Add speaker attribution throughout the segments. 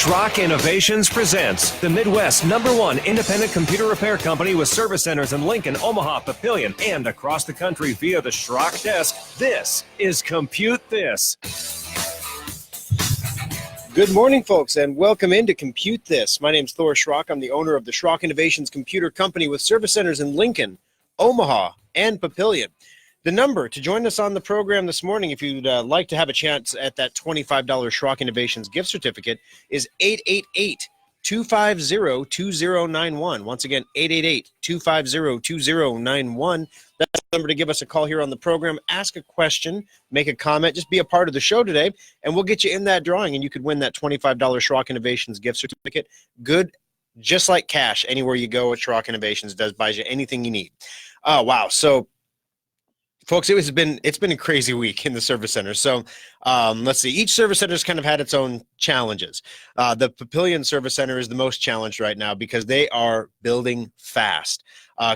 Speaker 1: Schrock Innovations presents the Midwest's #1 independent computer repair company with service centers in Lincoln, Omaha, Papillion, and across the country via the Schrock desk. This is Compute This.
Speaker 2: Good morning, folks, and welcome into Compute This. My name's Thor Schrock. I'm the owner of the Schrock Innovations Computer Company with service centers in Lincoln, Omaha, and Papillion. The number to join us on the program this morning, if you'd like to have a chance at that $25 Schrock Innovations gift certificate, is 888-250-2091. Once again, 888-250-2091. That's the number to give us a call here on the program. Ask a question, make a comment, just be a part of the show today, and we'll get you in that drawing, and you could win that $25 Schrock Innovations gift certificate. Good, just like cash. Anywhere you go with Schrock Innovations buys you anything you need. Oh, wow. So, folks, it's been a crazy week in the service center. So let's see. Each service center has kind of had its own challenges. The Papillion Service Center is the most challenged right now because they are building fast.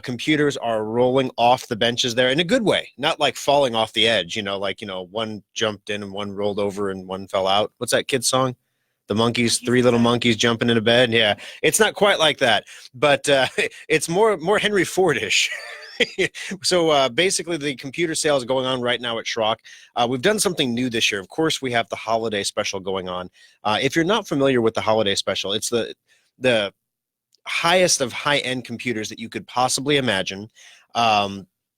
Speaker 2: Computers are rolling off the benches there in a good way, not like falling off the edge, one jumped in and one rolled over and one fell out. What's that kid's song? The monkeys, three little monkeys jumping into bed. Yeah, it's not quite like that, but it's more Henry Ford-ish. So basically, the computer sales going on right now at Schrock. We've done something new this year. Of course, we have the holiday special going on. If you're not familiar with the holiday special, it's the highest of high-end computers that you could possibly imagine.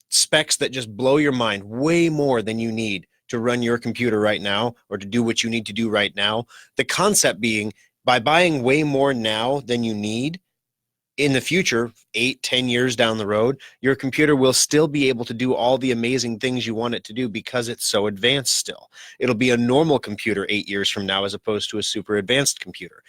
Speaker 2: Specs that just blow your mind, way more than you need to run your computer right now or to do what you need to do right now. The concept being, by buying way more now than you need, in the future, 8-10 years down the road, your computer will still be able to do all the amazing things you want it to do because it's so advanced still. It'll be a normal computer 8 years from now as opposed to a super advanced computer.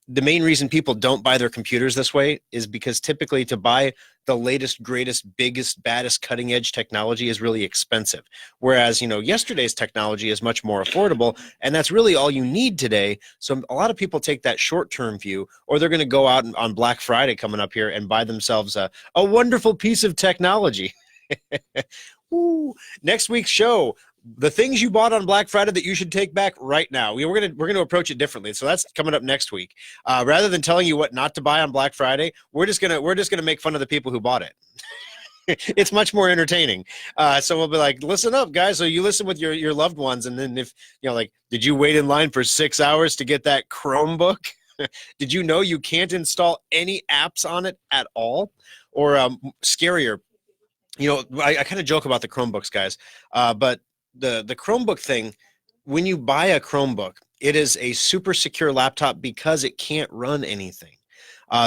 Speaker 2: The main reason people don't buy their computers this way is because typically to buy the latest, greatest, biggest, baddest cutting edge technology is really expensive. Whereas, yesterday's technology is much more affordable, and that's really all you need today. So a lot of people take that short-term view, or they're going to go out on Black Friday coming up here and buy themselves a wonderful piece of technology. Ooh. Next week's show, the things you bought on Black Friday that you should take back right now. We're gonna approach it differently. So that's coming up next week. Rather than telling you what not to buy on Black Friday, we're just gonna make fun of the people who bought it. It's much more entertaining. So we'll be like, listen up, guys. So you listen with your loved ones, and then if did you wait in line for 6 hours to get that Chromebook? Did you know you can't install any apps on it at all? Or scarier, I kind of joke about the Chromebooks, guys, but the Chromebook thing, when you buy a Chromebook, it is a super secure laptop because it can't run anything.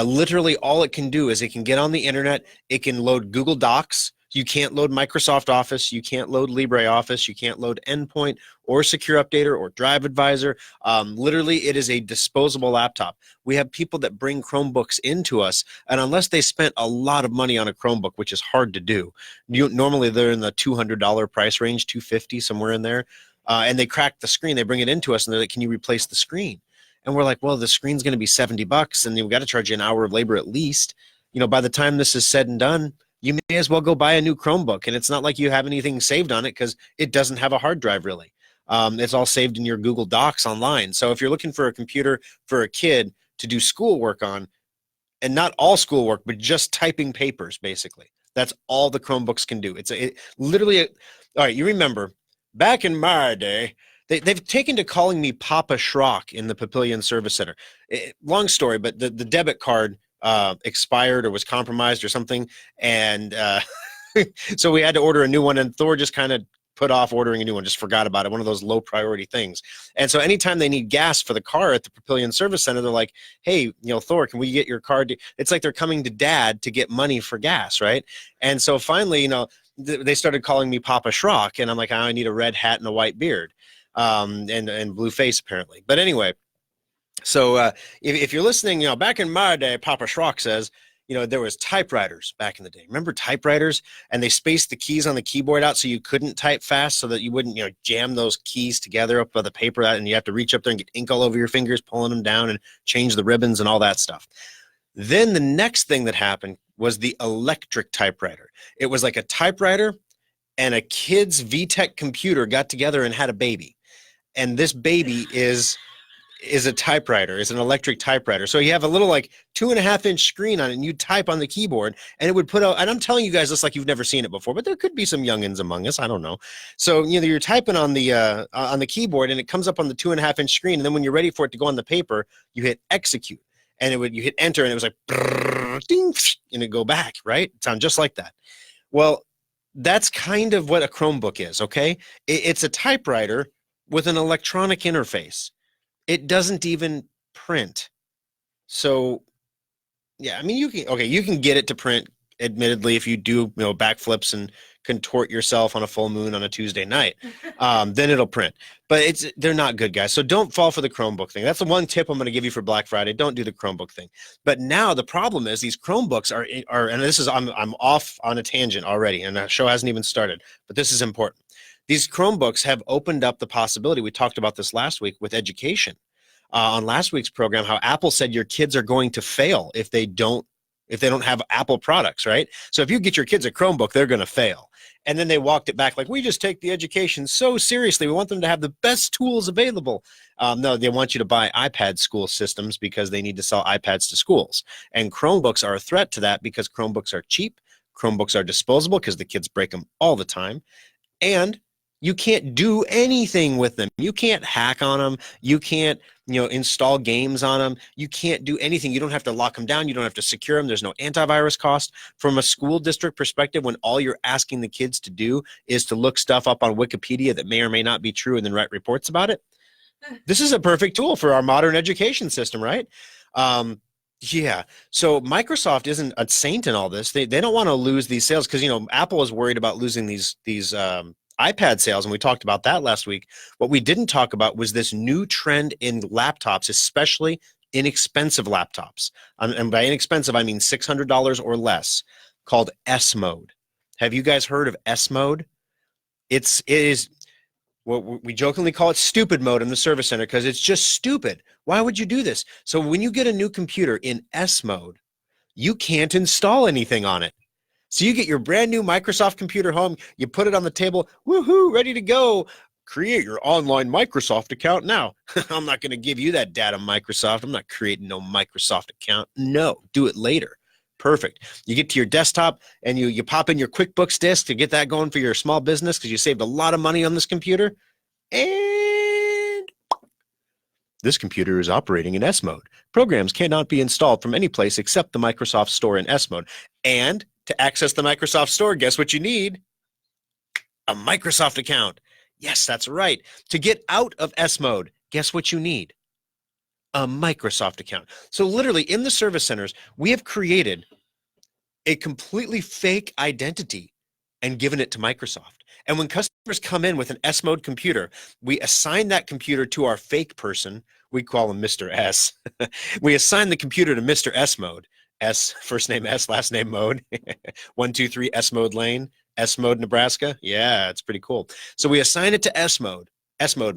Speaker 2: Literally all it can do is it can get on the internet, it can load Google Docs. You can't load Microsoft Office, you can't load LibreOffice, you can't load Endpoint or Secure Updater or Drive Advisor. Literally, it is a disposable laptop. We have people that bring Chromebooks into us, and unless they spent a lot of money on a Chromebook, which is hard to do, normally they're in the $200 price range, $250, somewhere in there, and they crack the screen, they bring it into us, and they're like, can you replace the screen? And we're like, well, the screen's going to be $70, and we've got to charge you an hour of labor at least. By the time this is said and done, you may as well go buy a new Chromebook, and it's not like you have anything saved on it because it doesn't have a hard drive really. It's all saved in your Google Docs online. So if you're looking for a computer for a kid to do schoolwork on, and not all schoolwork, but just typing papers, basically, that's all the Chromebooks can do. It's literally all right, you remember, back in my day, they've taken to calling me Papa Schrock in the Papillion Service Center. Long story, but the debit card expired or was compromised or something, and so we had to order a new one, and Thor just kind of put off ordering a new one, just forgot about it, one of those low priority things. And so anytime they need gas for the car at the Papillion Service Center, they're like, hey, Thor, can we get your car? It's like they're coming to Dad to get money for gas, right? And so finally, they started calling me Papa Schrock, and I'm like, I need a red hat and a white beard, and blue face apparently. But anyway, so if you're listening, back in my day, Papa Schrock says, there was typewriters back in the day. Remember typewriters? And they spaced the keys on the keyboard out so you couldn't type fast, so that you wouldn't, jam those keys together up by the paper, and you have to reach up there and get ink all over your fingers, pulling them down and change the ribbons and all that stuff. Then the next thing that happened was the electric typewriter. It was like a typewriter and a kid's VTech computer got together and had a baby. And this baby is is a typewriter, is an electric typewriter. So you have a little like 2.5-inch screen on it, and you type on the keyboard, and it would put out, and I'm telling you guys this like you've never seen it before, but there could be some youngins among us. I don't know. So, you're typing on the keyboard, and it comes up on the 2.5-inch screen. And then when you're ready for it to go on the paper, you hit execute, and you hit enter, and it was like, ding, and it go back, right? It sounds just like that. Well, that's kind of what a Chromebook is. Okay. It's a typewriter with an electronic interface. It doesn't even print. So, yeah, I mean, you can get it to print, admittedly, if you do, backflips and contort yourself on a full moon on a Tuesday night, then it'll print. But they're not good, guys. So don't fall for the Chromebook thing. That's the one tip I'm going to give you for Black Friday. Don't do the Chromebook thing. But now the problem is these Chromebooks are, and this is, I'm off on a tangent already, and the show hasn't even started, but this is important. These Chromebooks have opened up the possibility. We talked about this last week with education on last week's program, how Apple said your kids are going to fail if they don't have Apple products, right? So if you get your kids a Chromebook, they're going to fail. And then they walked it back like, we just take the education so seriously. We want them to have the best tools available. No, they want you to buy iPad school systems because they need to sell iPads to schools. And Chromebooks are a threat to that because Chromebooks are cheap. Chromebooks are disposable because the kids break them all the time. And you can't do anything with them. You can't hack on them. You can't, install games on them. You can't do anything. You don't have to lock them down. You don't have to secure them. There's no antivirus cost. From a school district perspective, when all you're asking the kids to do is to look stuff up on Wikipedia that may or may not be true and then write reports about it, this is a perfect tool for our modern education system, right? Yeah. So Microsoft isn't a saint in all this. They don't want to lose these sales because, Apple is worried about losing these iPad sales, and we talked about that last week. What we didn't talk about was this new trend in laptops, especially inexpensive laptops. And by inexpensive, I mean $600 or less, called S mode. Have you guys heard of S mode? It is what we jokingly call it stupid mode in the service center because it's just stupid. Why would you do this? So when you get a new computer in S mode, you can't install anything on it. So you get your brand new Microsoft computer home, you put it on the table, woohoo, ready to go. Create your online Microsoft account now. I'm not going to give you that data, Microsoft. I'm not creating no Microsoft account. No, do it later. Perfect. You get to your desktop and you pop in your QuickBooks disk to get that going for your small business because you saved a lot of money on this computer. And this computer is operating in S mode. Programs cannot be installed from any place except the Microsoft Store in S mode. And to access the Microsoft Store, guess what you need? A Microsoft account. Yes, that's right. To get out of S mode, guess what you need? A Microsoft account. So literally in the service centers, we have created a completely fake identity and given it to Microsoft. And when customers come in with an S mode computer, we assign that computer to our fake person. We call him Mr. S. We assign the computer to Mr. S mode. S, first name S, last name mode. 123 S mode lane, S mode Nebraska. Yeah, it's pretty cool. So we assign it to S mode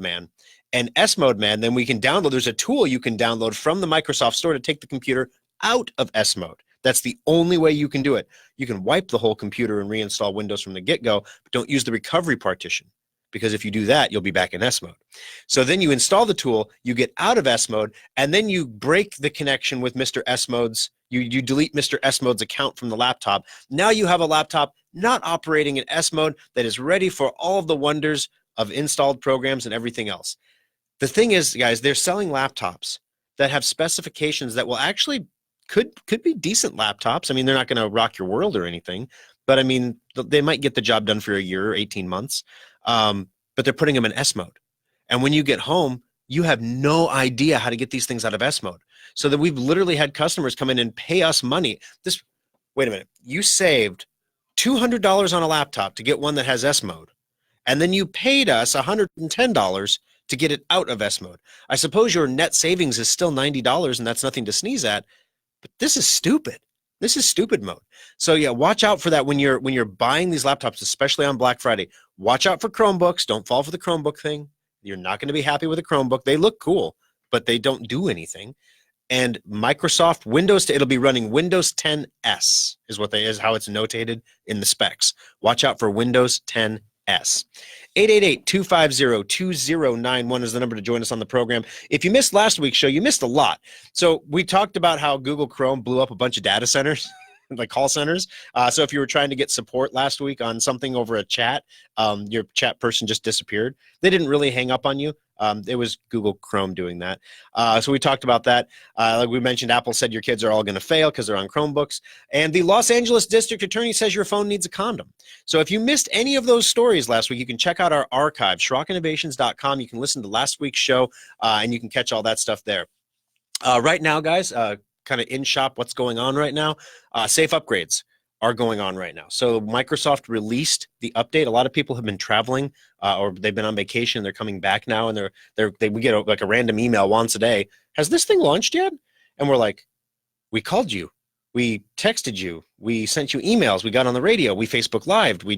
Speaker 2: man. And S mode man, then we can download. There's a tool you can download from the Microsoft Store to take the computer out of S mode. That's the only way you can do it. You can wipe the whole computer and reinstall Windows from the get-go, but don't use the recovery partition. Because if you do that, you'll be back in S mode. So then you install the tool, you get out of S mode, and then you break the connection with Mr. S mode's, you delete Mr. S mode's account from the laptop. Now you have a laptop not operating in S mode that is ready for all of the wonders of installed programs and everything else. The thing is, guys, they're selling laptops that have specifications that will actually could be decent laptops. I mean, they're not going to rock your world or anything, but I mean, they might get the job done for a year or 18 months. But they're putting them in S mode. And when you get home, you have no idea how to get these things out of S mode. So that we've literally had customers come in and pay us money. Wait a minute, you saved $200 on a laptop to get one that has S mode. And then you paid us $110 to get it out of S mode. I suppose your net savings is still $90 and that's nothing to sneeze at, but this is stupid. This is stupid mode. So yeah, watch out for that when you're buying these laptops, especially on Black Friday. Watch out for Chromebooks. Don't fall for the Chromebook thing. You're not going to be happy with a Chromebook. They look cool, but they don't do anything. And Microsoft Windows, it'll be running Windows 10 S is how it's notated in the specs. Watch out for Windows 10 S. 888-250-2091 is the number to join us on the program. If you missed last week's show, you missed a lot. So we talked about how Google Chrome blew up a bunch of data centers, like call centers. So if you were trying to get support last week on something over a chat, your chat person just disappeared. They didn't really hang up on you. It was Google Chrome doing that. So we talked about that. Like we mentioned, Apple said your kids are all going to fail because they're on Chromebooks. And the Los Angeles District Attorney says your phone needs a condom. So if you missed any of those stories last week, you can check out our archive, SchrockInnovations.com. You can listen to last week's show, and you can catch all that stuff there. Right now, guys, kind of in shop, what's going on right now? Safe upgrades are going on right now. So Microsoft released the update. A lot of people have been traveling or they've been on vacation. They're coming back now, and we get like a random email once a day. Has this thing launched yet? And we're like, we called you. We texted you. We sent you emails. We got on the radio. We Facebook Lived. We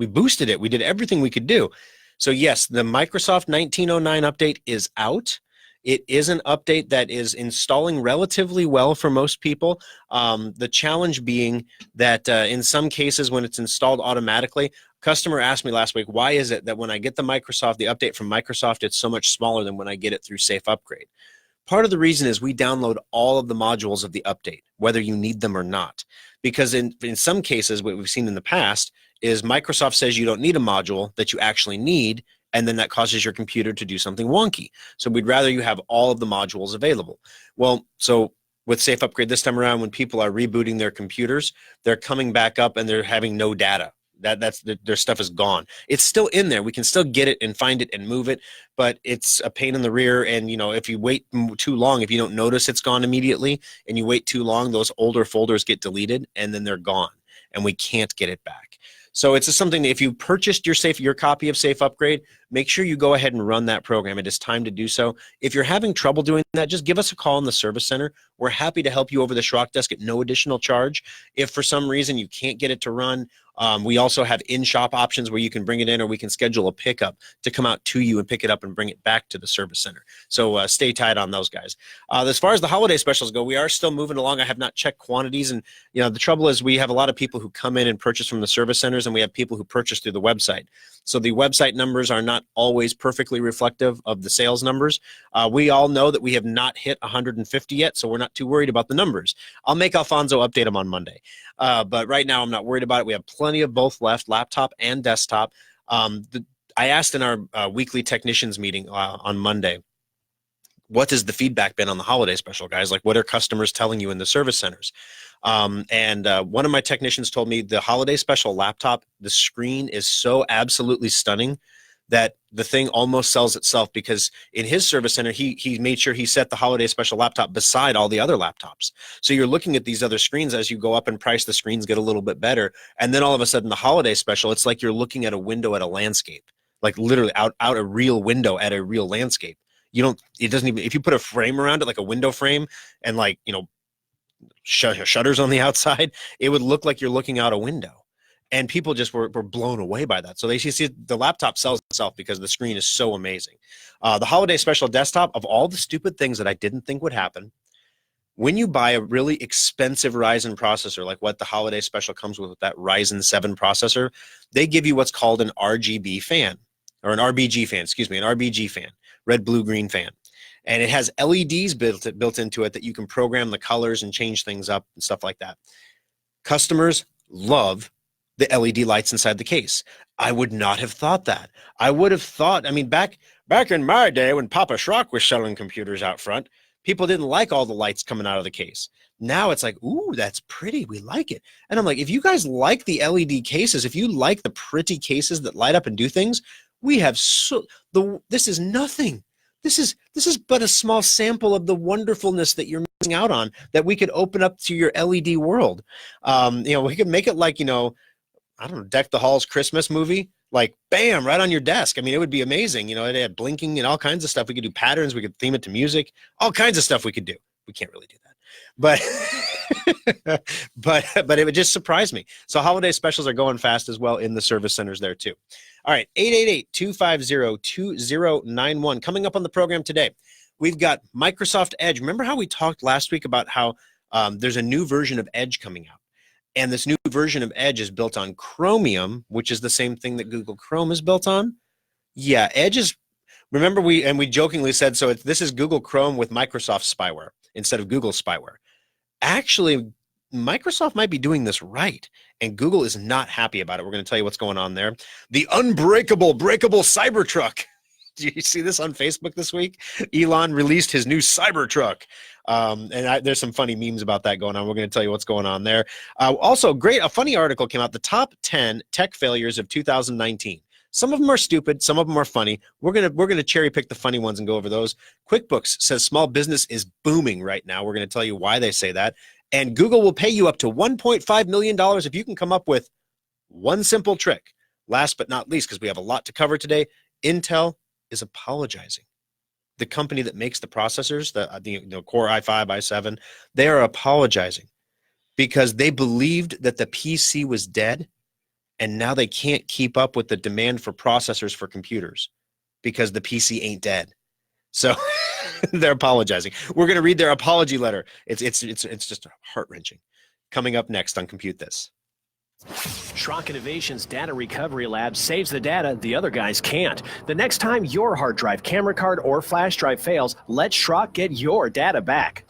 Speaker 2: boosted it. We did everything we could do. So yes, the Microsoft 1909 update is out. It is an update that is installing relatively well for most people. The challenge being that in some cases when it's installed automatically, customer asked me last week, why is it that when I get the update from Microsoft, it's so much smaller than when I get it through Safe Upgrade? Part of the reason is we download all of the modules of the update, whether you need them or not. Because in some cases, what we've seen in the past is Microsoft says you don't need a module that you actually need, and then that causes your computer to do something wonky. So we'd rather you have all of the modules available. Well, so with Safe Upgrade this time around, when people are rebooting their computers, they're coming back up and they're having no data. Their stuff is gone. It's still in there. We can still get it and find it and move it, but it's a pain in the rear. And if you wait too long, if you don't notice it's gone immediately, and you wait too long, those older folders get deleted and then they're gone, and we can't get it back. So it's just something that if you purchased your copy of Safe Upgrade, make sure you go ahead and run that program. It is time to do so. If you're having trouble doing that, just give us a call in the service center. We're happy to help you over the Schrock desk at no additional charge. If for some reason you can't get it to run, we also have in-shop options where you can bring it in, or we can schedule a pickup to come out to you and pick it up and bring it back to the service center. So stay tight on those guys. As far as the holiday specials go, we are still moving along. I have not checked quantities, and the trouble is we have a lot of people who come in and purchase from the service centers, and we have people who purchase through the website. So the website numbers are not always perfectly reflective of the sales numbers. We all know that we have not hit 150 yet, so we're not too worried about the numbers. I'll make Alfonso update them on Monday. But right now I'm not worried about it. We have plenty of both left, laptop and desktop. I asked in our weekly technicians meeting on Monday, what has the feedback been on the holiday special, guys? Like, what are customers telling you in the service centers? And one of my technicians told me the holiday special laptop, the screen is so absolutely stunning that the thing almost sells itself, because in his service center, he made sure he set the holiday special laptop beside all the other laptops. So you're looking at these other screens as you go up in price, the screens get a little bit better. And then all of a sudden the holiday special, it's like you're looking at a window at a landscape, like literally out a real window at a real landscape. It doesn't even, if you put a frame around it, like a window frame, and shutters on the outside, it would look like you're looking out a window. And people just were blown away by that. So they see the laptop sells itself because the screen is so amazing. The holiday special desktop, of all the stupid things that I didn't think would happen, when you buy a really expensive Ryzen processor, like what the holiday special comes with that Ryzen 7 processor, they give you what's called an RGB fan, or an RBG fan, an RBG fan, red, blue, green fan. And it has LEDs built into it that you can program the colors and change things up and stuff like that. Customers love the LED lights inside the case. I would not have thought that. I would have thought, back in my day when Papa Schrock was selling computers out front, people didn't like all the lights coming out of the case. Now it's like, ooh, that's pretty. We like it. And I'm like, if you guys like the LED cases, if you like the pretty cases that light up and do things, we have this is nothing. This is but a small sample of the wonderfulness that you're missing out on, that we could open up to your LED world. We could make it like, I don't know, Deck the Halls Christmas movie, like bam, right on your desk. It would be amazing. It had blinking and all kinds of stuff. We could do patterns. We could theme it to music, all kinds of stuff we could do. We can't really do that, but it would just surprise me. So holiday specials are going fast as well in the service centers there too. All right, 888-250-2091. Coming up on the program today, we've got Microsoft Edge. Remember how we talked last week about how there's a new version of Edge coming out? And this new version of Edge is built on Chromium, which is the same thing that Google Chrome is built on. Yeah, Edge is, remember we jokingly said, so this is Google Chrome with Microsoft spyware instead of Google spyware. Actually, Microsoft might be doing this right, and Google is not happy about it. We're going to tell you what's going on there. The breakable Cybertruck. Did you see this on Facebook this week? Elon released his new Cybertruck. There's some funny memes about that going on. We're going to tell you what's going on there. Also, a funny article came out, the top 10 tech failures of 2019. Some of them are stupid. Some of them are funny. We're gonna cherry pick the funny ones and go over those. QuickBooks says small business is booming right now. We're going to tell you why they say that. And Google will pay you up to $1.5 million if you can come up with one simple trick. Last but not least, because we have a lot to cover today, Intel is apologizing. The company that makes the processors, the Core i5, i7, they are apologizing because they believed that the PC was dead, and now they can't keep up with the demand for processors for computers because the PC ain't dead. So they're apologizing. We're going to read their apology letter. It's just heart-wrenching. Coming up next on Compute This.
Speaker 1: Schrock Innovations Data Recovery Lab saves the data the other guys can't. The next time your hard drive, camera card, or flash drive fails, let Schrock get your data back.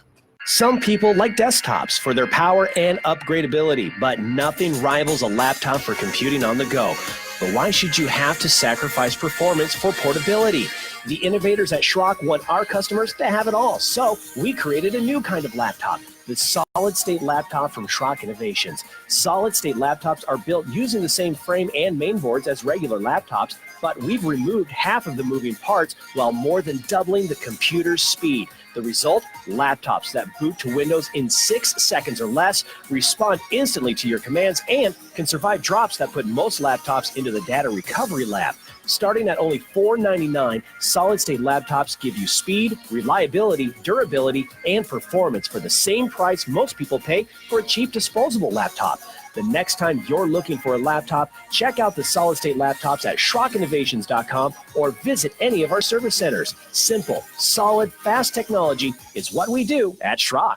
Speaker 1: Some people like desktops for their power and upgradability, but nothing rivals a laptop for computing on the go. But why should you have to sacrifice performance for portability? The innovators at Schrock want our customers to have it all, so we created a new kind of laptop, the solid-state laptop from Schrock Innovations. Solid-state laptops are built using the same frame and mainboards as regular laptops, but we've removed half of the moving parts while more than doubling the computer's speed. The result? Laptops that boot to Windows in 6 seconds or less, respond instantly to your commands, and can survive drops that put most laptops into the data recovery lab. Starting at only $499, solid-state laptops give you speed, reliability, durability, and performance for the same price most people pay for a cheap disposable laptop. The next time you're looking for a laptop, check out the solid-state laptops at SchrockInnovations.com or visit any of our service centers. Simple, solid, fast technology is what we do at Schrock.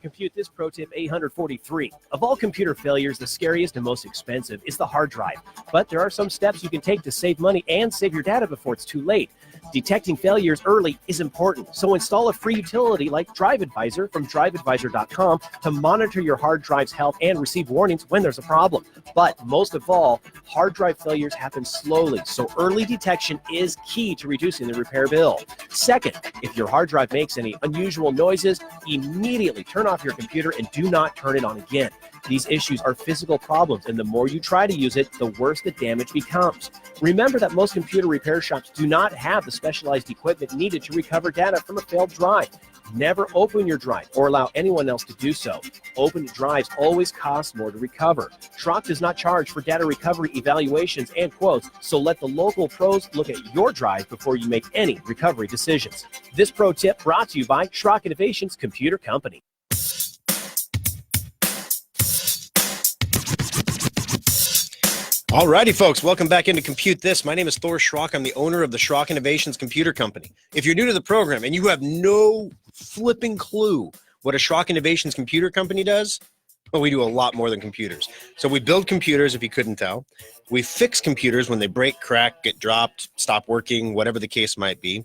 Speaker 1: Compute This Pro Tip 843. Of all computer failures, the scariest and most expensive is the hard drive. But there are some steps you can take to save money and save your data before it's too late. Detecting failures early is important, so install a free utility like Drive Advisor from driveadvisor.com to monitor your hard drive's health and receive warnings when there's a problem. But most of all, hard drive failures happen slowly, so early detection is key to reducing the repair bill. Second, if your hard drive makes any unusual noises, immediately turn off your computer and do not turn it on again. These issues are physical problems, and the more you try to use it, the worse the damage becomes. Remember that most computer repair shops do not have the specialized equipment needed to recover data from a failed drive. Never open your drive or allow anyone else to do so. Opened drives always cost more to recover. Schrock does not charge for data recovery evaluations and quotes, so let the local pros look at your drive before you make any recovery decisions. This pro tip brought to you by Schrock Innovations Computer Company.
Speaker 2: Alrighty, folks, welcome back into Compute This. My name is Thor Schrock. I'm the owner of the Schrock Innovations Computer Company. If you're new to the program and you have no flipping clue what a Schrock Innovations Computer Company does, well, we do a lot more than computers. So we build computers, if you couldn't tell. We fix computers when they break, crack, get dropped, stop working, whatever the case might be.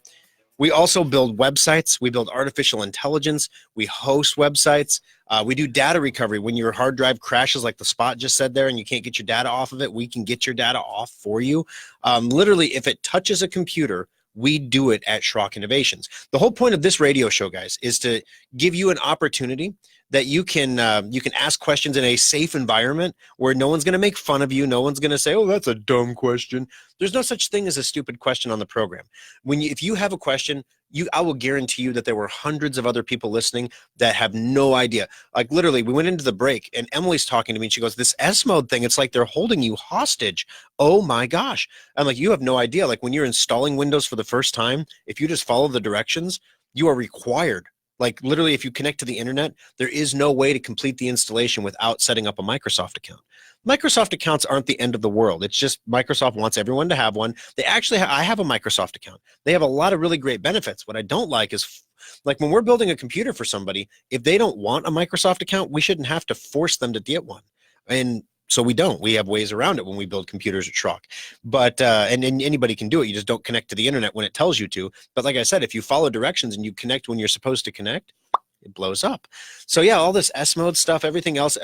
Speaker 2: We also build websites. We build artificial intelligence. We host websites. We do data recovery. When your hard drive crashes, like the Spot just said there, and you can't get your data off of it, we can get your data off for you. Literally, if it touches a computer, we do it at Schrock Innovations. The whole point of this radio show, guys, is to give you an opportunity that you can ask questions in a safe environment where no one's going to make fun of you. No one's going to say, oh, that's a dumb question. There's no such thing as a stupid question on the program. If you have a question, I will guarantee you that there were hundreds of other people listening that have no idea. Like literally, we went into the break and Emily's talking to me and she goes, this S mode thing, it's like they're holding you hostage. Oh my gosh. I'm like, you have no idea. Like when you're installing Windows for the first time, if you just follow the directions, you are required. Like literally, if you connect to the internet, there is no way to complete the installation without setting up a Microsoft account. Microsoft accounts aren't the end of the world. It's just Microsoft wants everyone to have one. I have a Microsoft account. They have a lot of really great benefits. What I don't like is Like when we're building a computer for somebody, if they don't want a Microsoft account, we shouldn't have to force them to get one. And so we don't. We have ways around it when we build computers at Schrock. But and anybody can do it. You just don't connect to the internet when it tells you to. But like I said, if you follow directions and you connect when you're supposed to connect, it blows up. So yeah, all this S mode stuff, everything else,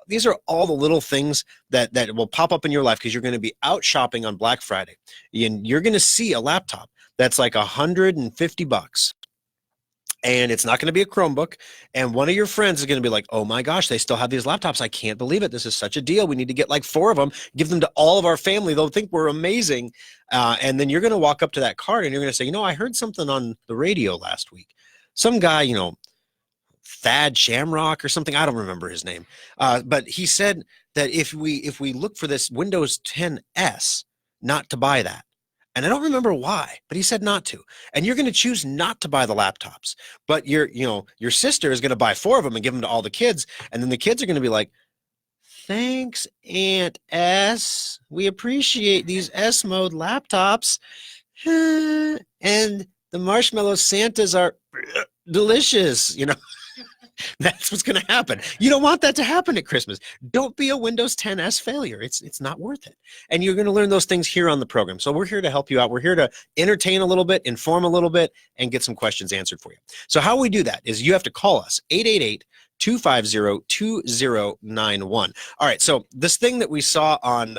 Speaker 2: these are all the little things that will pop up in your life because you're going to be out shopping on Black Friday and you're going to see a laptop that's like $150. And it's not going to be a Chromebook. And one of your friends is going to be like, oh my gosh, they still have these laptops. I can't believe it. This is such a deal. We need to get like 4 of them, give them to all of our family. They'll think we're amazing. And then you're going to walk up to that cart and you're going to say, I heard something on the radio last week. Some guy, Thad Shamrock or something. I don't remember his name. But he said that if we look for this Windows 10 S, not to buy that. And I don't remember why, but he said not to. And you're going to choose not to buy the laptops. But your sister is going to buy 4 of them and give them to all the kids. And then the kids are going to be like, thanks, Aunt S. We appreciate these S mode laptops. And the marshmallow Santas are delicious, That's what's going to happen. You don't want that to happen at Christmas. Don't be a Windows 10 S failure. It's not worth it. And you're going to learn those things here on the program. So we're here to help you out. We're here to entertain a little bit, inform a little bit, and get some questions answered for you. So how we do that is you have to call us, 888-250-2091. All right, so this thing that we saw on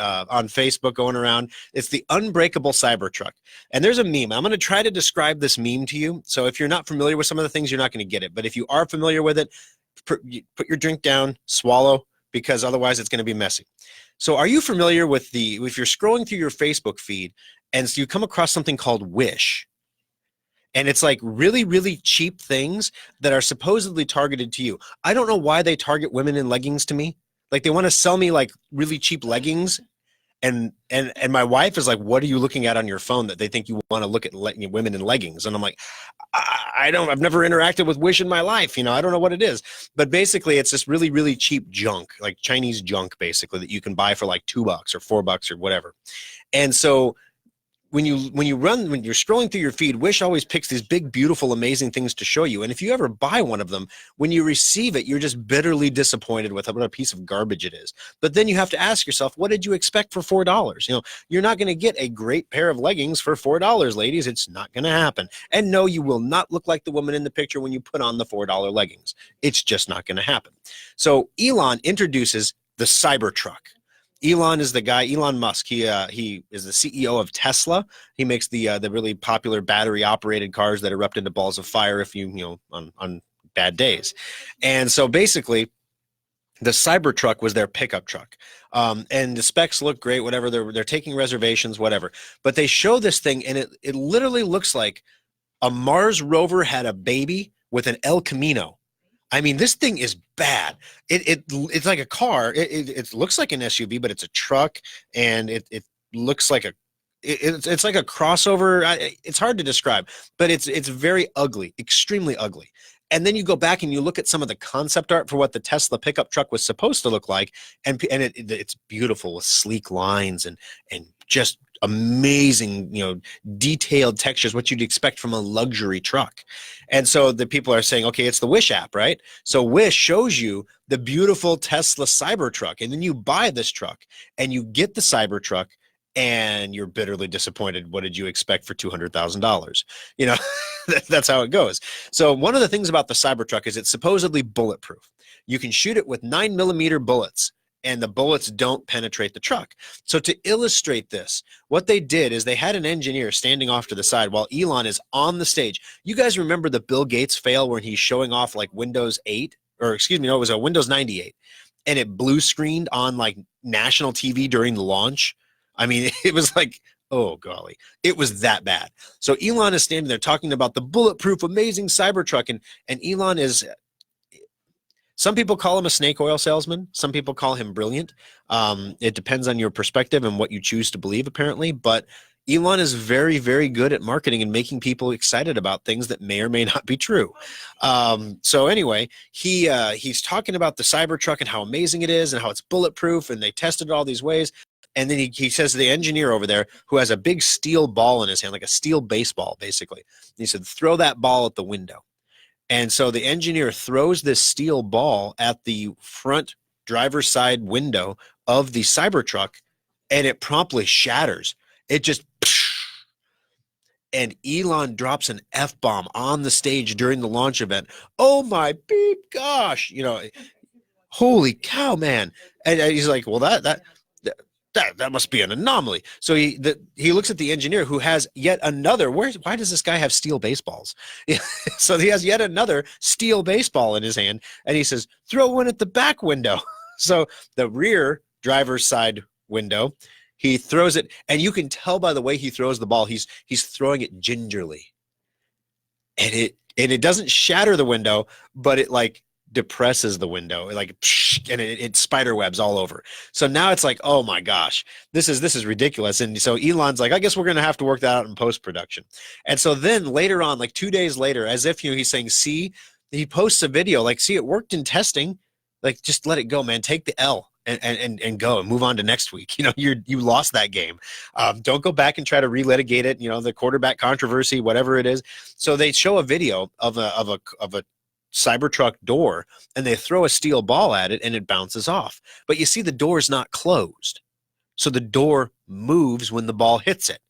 Speaker 2: Facebook going around, it's the unbreakable Cybertruck. And there's a meme. I'm going to try to describe this meme to you. So if you're not familiar with some of the things, you're not going to get it. But if you are familiar with it, put your drink down, swallow, because otherwise it's going to be messy. So are you familiar with if you're scrolling through your Facebook feed and so you come across something called Wish? And it's like really, really cheap things that are supposedly targeted to you. I don't know why they target women in leggings to me. Like they want to sell me like really cheap leggings. And my wife is like, what are you looking at on your phone that they think you want to look at women in leggings? And I'm like, I've never interacted with Wish in my life. I don't know what it is. But basically it's this really, really cheap junk, like Chinese junk, basically, that you can buy for like $2 or $4 or whatever. And so when you're scrolling through your feed, Wish always picks these big, beautiful, amazing things to show you. And if you ever buy one of them, when you receive it, you're just bitterly disappointed with what a piece of garbage it is. But then you have to ask yourself, what did you expect for $4? You're not going to get a great pair of leggings for $4, ladies. It's not going to happen. And no, you will not look like the woman in the picture when you put on the $4 leggings. It's just not going to happen. So Elon introduces the Cybertruck. Elon is the guy, Elon Musk. He is the CEO of Tesla. He makes the really popular battery operated cars that erupt into balls of fire if on bad days. And so basically the Cybertruck was their pickup truck. And the specs look great, whatever. They're taking reservations, whatever. But they show this thing and it literally looks like a Mars rover had a baby with an El Camino. I mean, this thing is bad. It's like a car. It looks like an SUV, but it's a truck, and it looks like it's like a crossover. It's hard to describe, but it's very ugly, extremely ugly. And then you go back and you look at some of the concept art for what the Tesla pickup truck was supposed to look like, and it's beautiful with sleek lines and just amazing, detailed textures, what you'd expect from a luxury truck. And so the people are saying, okay, it's the Wish app, right? So Wish shows you the beautiful Tesla Cybertruck, and then you buy this truck and you get the Cybertruck and you're bitterly disappointed. What did you expect for $200,000? That's how it goes. So one of the things about the Cybertruck is it's supposedly bulletproof. You can shoot it with 9mm bullets, and the bullets don't penetrate the truck. So to illustrate this, what they did is they had an engineer standing off to the side while Elon is on the stage. You guys remember the Bill Gates fail where he's showing off like Windows 8, or excuse me, no, it was a Windows 98, and it blue screened on like national TV during the launch? I mean, it was like, oh golly, it was that bad. So Elon is standing there talking about the bulletproof, amazing Cybertruck, and Elon is, some people call him a snake oil salesman. Some people call him brilliant. It depends on your perspective and what you choose to believe, apparently. But Elon is very, very good at marketing and making people excited about things that may or may not be true. So anyway, he's talking about the Cybertruck and how amazing it is and how it's bulletproof, and they tested it all these ways. And then he says to the engineer over there, who has a big steel ball in his hand, like a steel baseball, basically. He said, throw that ball at the window. And so the engineer throws this steel ball at the front driver's side window of the Cybertruck, and it promptly shatters. It just, and Elon drops an F-bomb on the stage during the launch event. Oh my beep gosh, holy cow, man. And he's like, well, that must be an anomaly. So he looks at the engineer, who has yet another. Why does this guy have steel baseballs? So he has yet another steel baseball in his hand, and he says, throw one at the back window. So the rear driver's side window, he throws it, and you can tell by the way he throws the ball, he's throwing it gingerly, and it doesn't shatter the window, but it like depresses the window, like, and it spider webs all over. So now it's like, oh my gosh, this is ridiculous. And so Elon's like, I guess we're gonna have to work that out in post-production. And so then later on, like 2 days later, as if he's saying, see, he posts a video like, see, it worked in testing. Like, just let it go, man. Take the L and go and move on to next week. You lost that game. Don't go back and try to relitigate it. The quarterback controversy, whatever it is. So they show a video of a Cybertruck door, and they throw a steel ball at it, and it bounces off. But you see, the door is not closed, so the door moves when the ball hits it.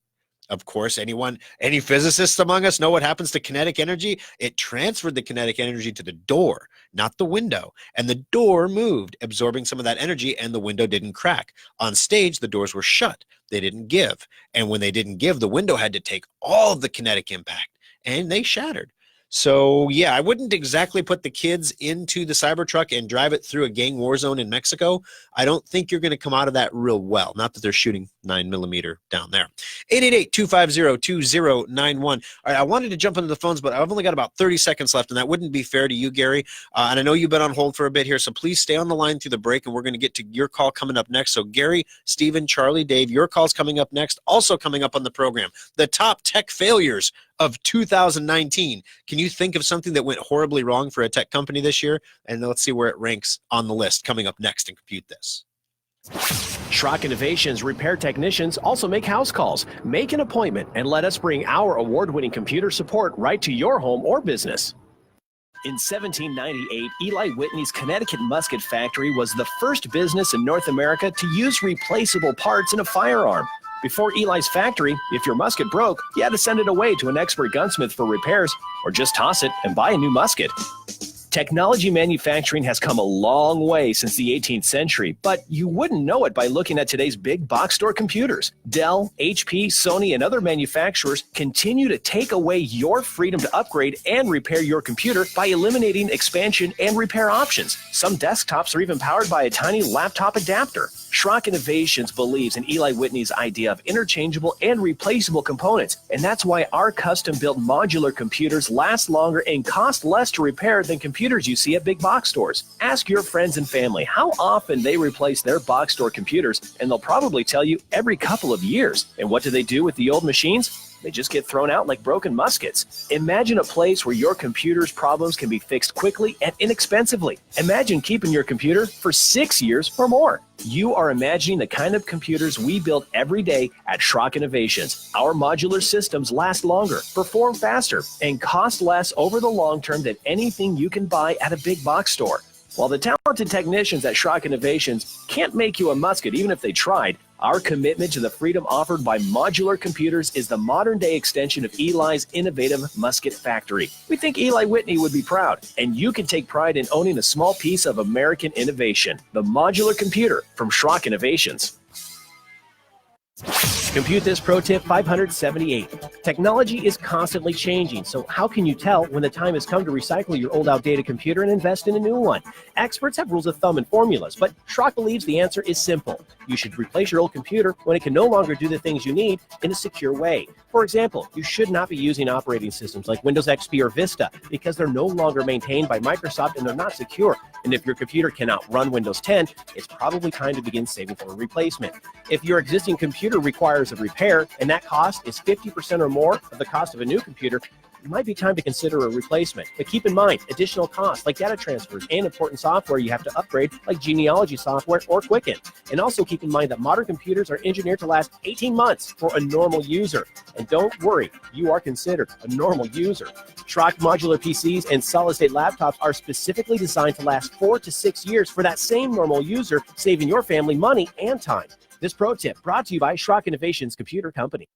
Speaker 2: Of course, any physicists among us know what happens to kinetic energy? It transferred the kinetic energy to the door, not the window. And the door moved, absorbing some of that energy, and the window didn't crack. On stage, the doors were shut. They didn't give. And when they didn't give, the window had to take all of the kinetic impact, and they shattered. So, yeah, I wouldn't exactly put the kids into the Cybertruck and drive it through a gang war zone in Mexico. I don't think you're going to come out of that real well. Not that they're shooting 9mm down there. 888-250-2091. All right, I wanted to jump into the phones, but I've only got about 30 seconds left, and that wouldn't be fair to you, Gary. And I know you've been on hold for a bit here, so please stay on the line through the break, and we're going to get to your call coming up next. So, Gary, Stephen, Charlie, Dave, your call's coming up next. Also coming up on the program, the top tech failures of 2019. Can you think of something that went horribly wrong for a tech company this year? And let's see where it ranks on the list coming up next in Compute This.
Speaker 1: Schrock Innovations repair technicians also make house calls. Make an appointment and let us bring our award-winning computer support right to your home or business. In 1798, Eli Whitney's Connecticut Musket Factory was the first business in North America to use replaceable parts in a firearm. Before Eli's factory, if your musket broke, you had to send it away to an expert gunsmith for repairs, or just toss it and buy a new musket. Technology manufacturing has come a long way since the 18th century, but you wouldn't know it by looking at today's big box store computers. Dell, HP, Sony, and other manufacturers continue to take away your freedom to upgrade and repair your computer by eliminating expansion and repair options. Some desktops are even powered by a tiny laptop adapter. Schrock Innovations believes in Eli Whitney's idea of interchangeable and replaceable components, and that's why our custom-built modular computers last longer and cost less to repair than computers you see at big box stores. Ask your friends and family how often they replace their box store computers, and they'll probably tell you every couple of years. And what do they do with the old machines? They just get thrown out like broken muskets. Imagine a place where your computer's problems can be fixed quickly and inexpensively. Imagine keeping your computer for 6 years or more. You are imagining the kind of computers we build every day at Schrock Innovations. Our modular systems last longer, perform faster, and cost less over the long term than anything you can buy at a big box store. While the talented technicians at Schrock Innovations can't make you a musket even if they tried, our commitment to the freedom offered by modular computers is the modern-day extension of Eli's innovative musket factory. We think Eli Whitney would be proud, and you can take pride in owning a small piece of American innovation. The modular computer from Schrock Innovations. Compute This Pro Tip 578. Technology is constantly changing, so how can you tell when the time has come to recycle your old outdated computer and invest in a new one? Experts have rules of thumb and formulas, but Schrock believes the answer is simple. You should replace your old computer when it can no longer do the things you need in a secure way. For example, you should not be using operating systems like Windows XP or Vista because they're no longer maintained by Microsoft and they're not secure. And if your computer cannot run Windows 10, it's probably time to begin saving for a replacement. If your existing computer requires a repair and that cost is 50% or more of the cost of a new computer,
Speaker 3: it might be time to consider a replacement. But keep in mind, additional costs like data transfers and important software you have to upgrade, like genealogy software or Quicken. And also keep in mind that modern computers are engineered to last 18 months for a normal user. And don't worry, you are considered a normal user. Schrock modular PCs and solid-state laptops are specifically designed to last 4 to 6 years for that same normal user, saving your family money and time. This pro tip brought to you by Schrock Innovations Computer Company.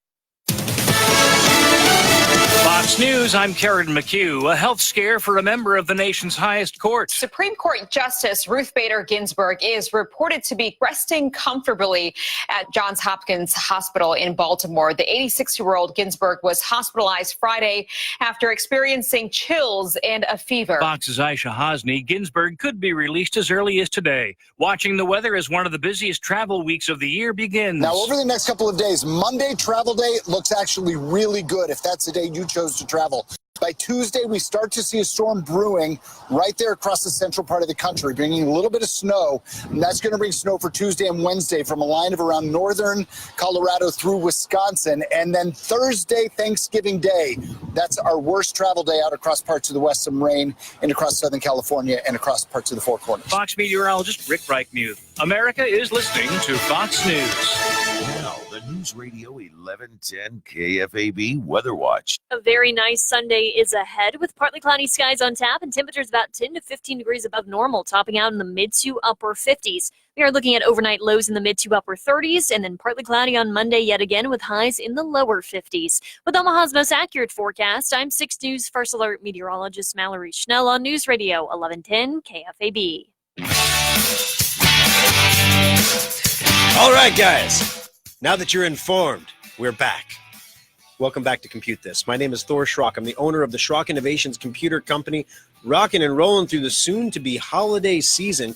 Speaker 4: Fox News, I'm Karen McHugh. A health scare for a member of the nation's highest court.
Speaker 5: Supreme Court Justice Ruth Bader Ginsburg is reported to be resting comfortably at Johns Hopkins Hospital in Baltimore. The 86-year-old Ginsburg was hospitalized Friday after experiencing chills and a fever.
Speaker 4: Fox's Aisha Hosni. Ginsburg could be released as early as today. Watching the weather as one of the busiest travel weeks of the year begins.
Speaker 6: Now, over the next couple of days, Monday travel day looks actually really good if that's the day you chose to travel. By Tuesday, we start to see a storm brewing right there across the central part of the country, bringing a little bit of snow. And that's going to bring snow for Tuesday and Wednesday from a line of around northern Colorado through Wisconsin. And then Thursday, Thanksgiving Day, that's our worst travel day out across parts of the west, some rain, and across Southern California and across parts of the Four Corners.
Speaker 4: Fox meteorologist Rick Reichmuth. America is listening to Fox News.
Speaker 7: Now, the News Radio 1110 KFAB Weather Watch.
Speaker 8: A very nice Sunday is ahead with partly cloudy skies on tap and temperatures about 10 to 15 degrees above normal, topping out in the mid to upper 50s. We are looking at overnight lows in the mid to upper 30s and then partly cloudy on Monday yet again with highs in the lower 50s. With Omaha's most accurate forecast, I'm 6 News First Alert meteorologist Mallory Schnell on News Radio 1110 KFAB.
Speaker 2: All right, guys. Now that you're informed, we're back. Welcome back to Compute This. My name is Thor Schrock. I'm the owner of the Schrock Innovations Computer Company, rocking and rolling through the soon-to-be holiday season.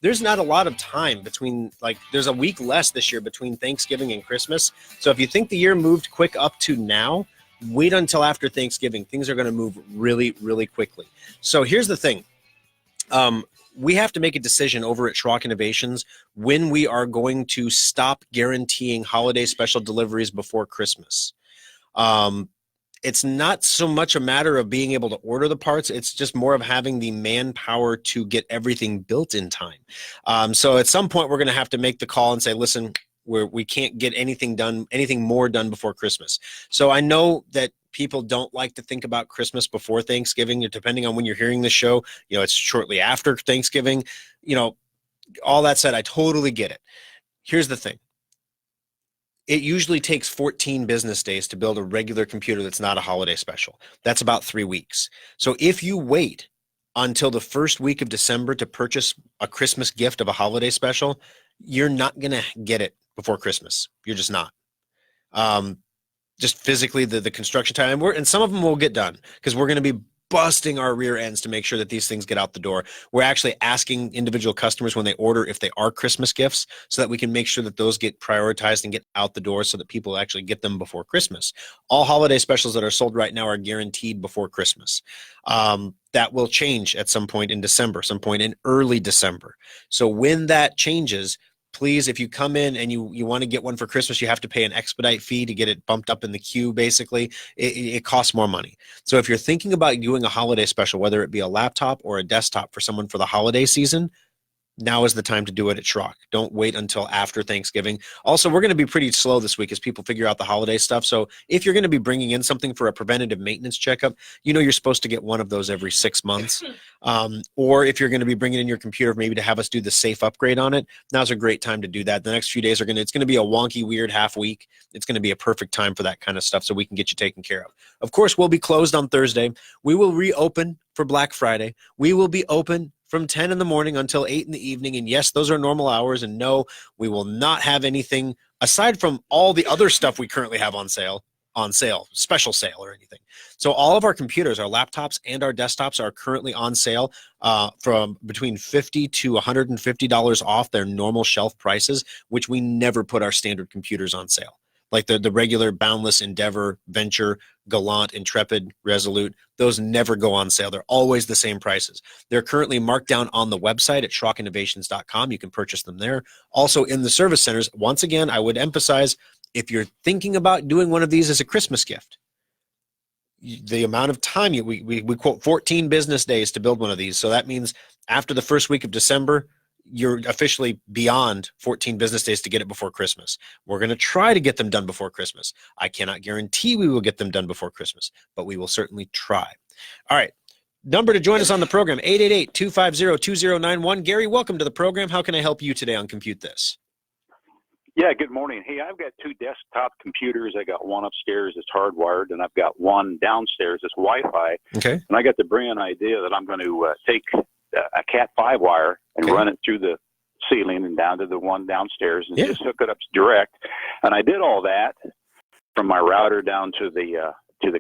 Speaker 2: There's not a lot of time between, there's a week less this year between Thanksgiving and Christmas. So if you think the year moved quick up to now, wait until after Thanksgiving. Things are going to move really, really quickly. So here's the thing. We have to make a decision over at Schrock Innovations when we are going to stop guaranteeing holiday special deliveries before Christmas. It's not so much a matter of being able to order the parts. It's just more of having the manpower to get everything built in time. So at some point, we're going to have to make the call and say, listen, we can't get anything more done before Christmas. So I know that people don't like to think about Christmas before Thanksgiving. Depending on when you're hearing the show, it's shortly after Thanksgiving. All that said, I totally get it. Here's the thing. It usually takes 14 business days to build a regular computer that's not a holiday special. That's about 3 weeks. So if you wait until the first week of December to purchase a Christmas gift of a holiday special, you're not going to get it before Christmas. You're just not. Just physically, the construction time, and some of them will get done because we're going to be busting our rear ends to make sure that these things get out the door. We're actually asking individual customers when they order if they are Christmas gifts so that we can make sure that those get prioritized and get out the door so that people actually get them before Christmas. All holiday specials that are sold right now are guaranteed before Christmas. That will change at some point in December, some point in early December. So when that changes, please, if you come in and you want to get one for Christmas, you have to pay an expedite fee to get it bumped up in the queue, basically. It costs more money. So if you're thinking about doing a holiday special, whether it be a laptop or a desktop for someone for the holiday season, now is the time to do it at Schrock. Don't wait until after Thanksgiving. Also, we're going to be pretty slow this week as people figure out the holiday stuff. So if you're going to be bringing in something for a preventative maintenance checkup, you're supposed to get one of those every 6 months. Or if you're going to be bringing in your computer, maybe to have us do the safe upgrade on it, now's a great time to do that. The next few days it's going to be a wonky, weird half week. It's going to be a perfect time for that kind of stuff so we can get you taken care of. Of course, we'll be closed on Thursday. We will reopen for Black Friday. We will be open from 10 in the morning until 8 in the evening. And yes, those are normal hours. And no, we will not have anything aside from all the other stuff we currently have on sale, special sale or anything. So all of our computers, our laptops and our desktops are currently on sale from between $50 to $150 off their normal shelf prices, which we never put our standard computers on sale. Like the regular Boundless, Endeavor, Venture, Gallant, Intrepid, Resolute, those never go on sale. They're always the same prices. They're currently marked down on the website at SchrockInnovations.com. You can purchase them there. Also in the service centers, once again, I would emphasize, if you're thinking about doing one of these as a Christmas gift, the amount of time we quote 14 business days to build one of these. So that means after the first week of December, you're officially beyond 14 business days to get it before Christmas. We're going to try to get them done before Christmas. I cannot guarantee we will get them done before Christmas, but we will certainly try. All right. Number to join us on the program, 888-250-2091. Gary, welcome to the program. How can I help you today on Compute This?
Speaker 9: Yeah, good morning. Hey, I've got 2 desktop computers. I got one upstairs that's hardwired, and I've got one downstairs that's Wi-Fi.
Speaker 2: Okay.
Speaker 9: And I got the brilliant idea that I'm going to take a Cat5 wire and run it through the ceiling and down to the one downstairs and just hook it up direct. And I did all that from my router down to the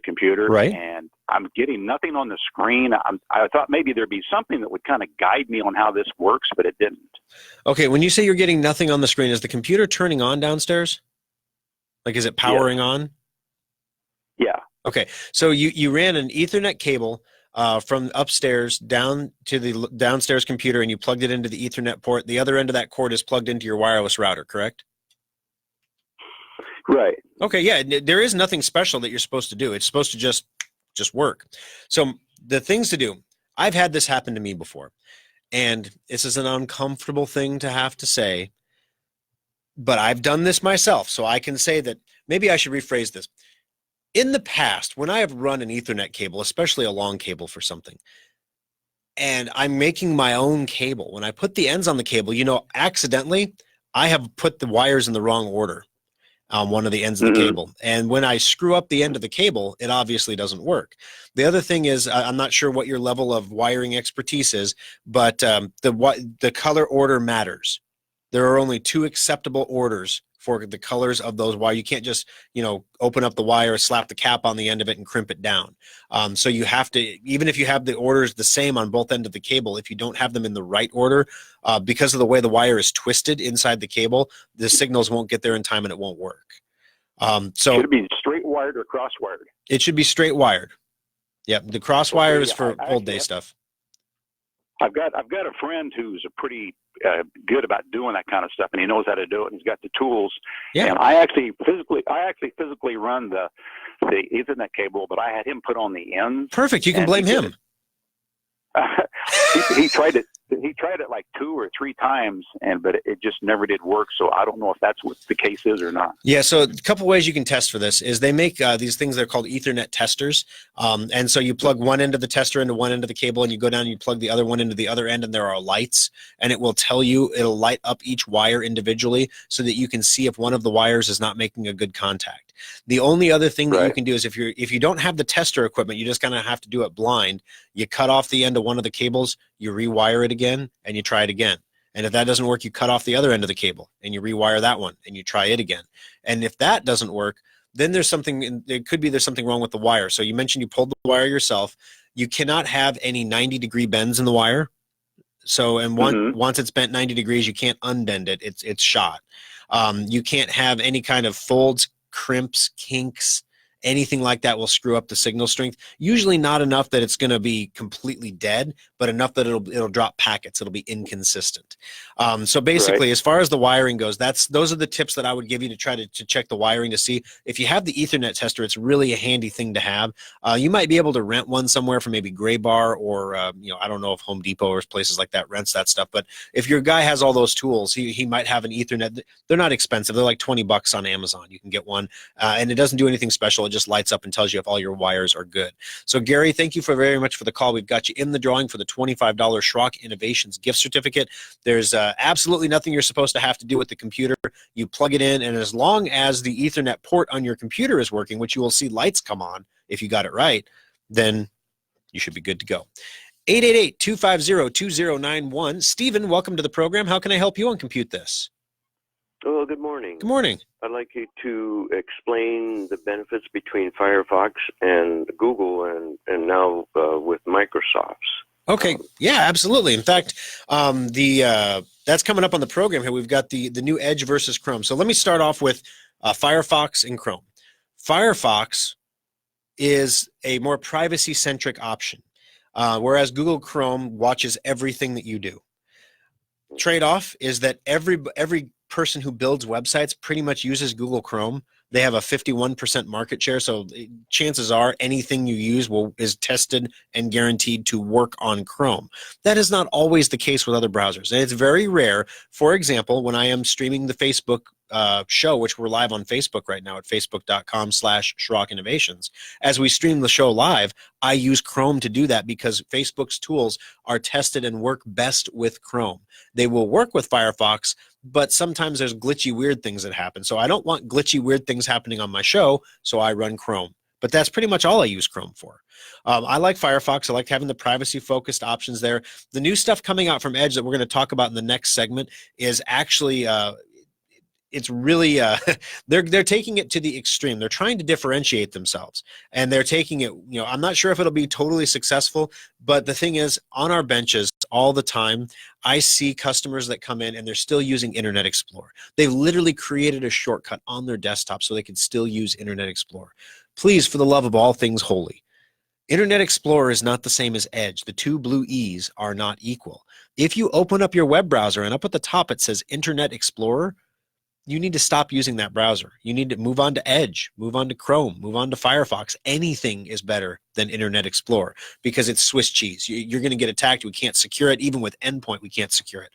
Speaker 9: computer.
Speaker 2: Right.
Speaker 9: And I'm getting nothing on the screen. I thought maybe there'd be something that would kind of guide me on how this works, but it didn't.
Speaker 2: Okay, when you say you're getting nothing on the screen, is the computer turning on downstairs? Like, is it powering on?
Speaker 9: Yeah.
Speaker 2: Okay, so you ran an Ethernet cable from upstairs down to the downstairs computer, and you plugged it into the Ethernet port. The other end of that cord is plugged into your wireless router, correct?
Speaker 9: Right.
Speaker 2: Okay, yeah, there is nothing special that you're supposed to do. It's supposed to just work. So the things to do, I've had this happen to me before, and this is an uncomfortable thing to have to say, but I've done this myself, so I can say that maybe I should rephrase this. In the past, when I have run an Ethernet cable, especially a long cable for something, and I'm making my own cable, when I put the ends on the cable, accidentally, I have put the wires in the wrong order on one of the ends of the cable. And when I screw up the end of the cable, it obviously doesn't work. The other thing is, I'm not sure what your level of wiring expertise is, but the color order matters. There are only 2 acceptable orders for the colors of those wires. You can't just, open up the wire, slap the cap on the end of it, and crimp it down. So you have to, even if you have the orders the same on both ends of the cable, if you don't have them in the right order, because of the way the wire is twisted inside the cable, the signals won't get there in time and it won't work. So
Speaker 9: should it be straight wired or cross wired?
Speaker 2: It should be straight wired. Yeah, the cross wire is for old day stuff.
Speaker 9: I've got a friend who's a pretty good about doing that kind of stuff, and he knows how to do it, and he's got the tools.
Speaker 2: Yeah.
Speaker 9: And I actually physically run the Ethernet cable, but I had him put on the ends.
Speaker 2: Perfect. You can blame him.
Speaker 9: He tried it. He tried it like 2 or 3 times, but it just never did work. So I don't know if that's what the case is or not.
Speaker 2: Yeah. So a couple ways you can test for this is they make these things that are called Ethernet testers, and so you plug one end of the tester into one end of the cable, and you go down and you plug the other one into the other end, and there are lights, and it will it'll light up each wire individually so that you can see if one of the wires is not making a good contact. The only other thing that you can do is if you don't have the tester equipment, you just kind of have to do it blind. You cut off the end of one of the cables, you rewire it again, and you try it again. And if that doesn't work, you cut off the other end of the cable and you rewire that one and you try it again. And if that doesn't work, then there's something wrong with the wire. So you mentioned you pulled the wire yourself. You cannot have any 90-degree bends in the wire. So, and once it's bent 90 degrees, you can't unbend it. It's shot. You can't have any kind of folds, crimps, kinks, anything like that will screw up the signal strength. Usually not enough that it's going to be completely dead, but enough that it'll drop packets. It'll be inconsistent. So basically, as far as the wiring goes, those are the tips that I would give you to try to check the wiring to see. If you have the Ethernet tester, it's really a handy thing to have. You might be able to rent one somewhere from maybe Gray Bar or I don't know if Home Depot or places like that rents that stuff. But if your guy has all those tools, he might have an Ethernet. They're not expensive. They're like $20 on Amazon. You can get one, and it doesn't do anything special. It just lights up and tells you if all your wires are good. So Gary, thank you very much for the call. We've got you in the drawing for the $25 Schrock Innovations gift certificate. There's absolutely nothing you're supposed to have to do with the computer. You plug it in, and as long as the Ethernet port on your computer is working, which you will see lights come on if you got it right, then you should be good to go. 888-250-2091. Stephen, welcome to the program. How can I help you on Compute This?
Speaker 10: Hello, good morning.
Speaker 2: Good morning.
Speaker 10: I'd like you to explain the benefits between Firefox and Google and now with Microsoft's.
Speaker 2: Okay, yeah, absolutely. In fact, that's coming up on the program here. We've got the new Edge versus Chrome. So let me start off with Firefox and Chrome. Firefox is a more privacy-centric option, whereas Google Chrome watches everything that you do. Trade-off is that every person who builds websites pretty much uses Google Chrome, They have a 51% market share, so chances are anything you use is tested and guaranteed to work on Chrome. That is not always the case with other browsers, and it's very rare. For example, when I am streaming the Facebook show, which we're live on Facebook right now at facebook.com/Schrock Innovations. As we stream the show live, I use Chrome to do that because Facebook's tools are tested and work best with Chrome. They will work with Firefox, but sometimes there's glitchy, weird things that happen. So I don't want glitchy, weird things happening on my show, so I run Chrome. But that's pretty much all I use Chrome for. I like Firefox. I like having the privacy-focused options there. The new stuff coming out from Edge that we're going to talk about in the next segment is actually it's really they're taking it to the extreme. They're trying to differentiate themselves, and they're taking it, I'm not sure if it'll be totally successful, but the thing is, on our benches all the time, I see customers that come in and they're still using Internet Explorer. They've literally created a shortcut on their desktop so they can still use Internet Explorer. Please, for the love of all things holy, Internet Explorer is not the same as Edge. The two blue E's are not equal. If you open up your web browser and up at the top it says Internet Explorer, you need to stop using that browser. You need to move on to Edge, move on to Chrome, move on to Firefox. Anything is better than Internet Explorer because it's Swiss cheese. You're going to get attacked. We can't secure it. Even with Endpoint, we can't secure it.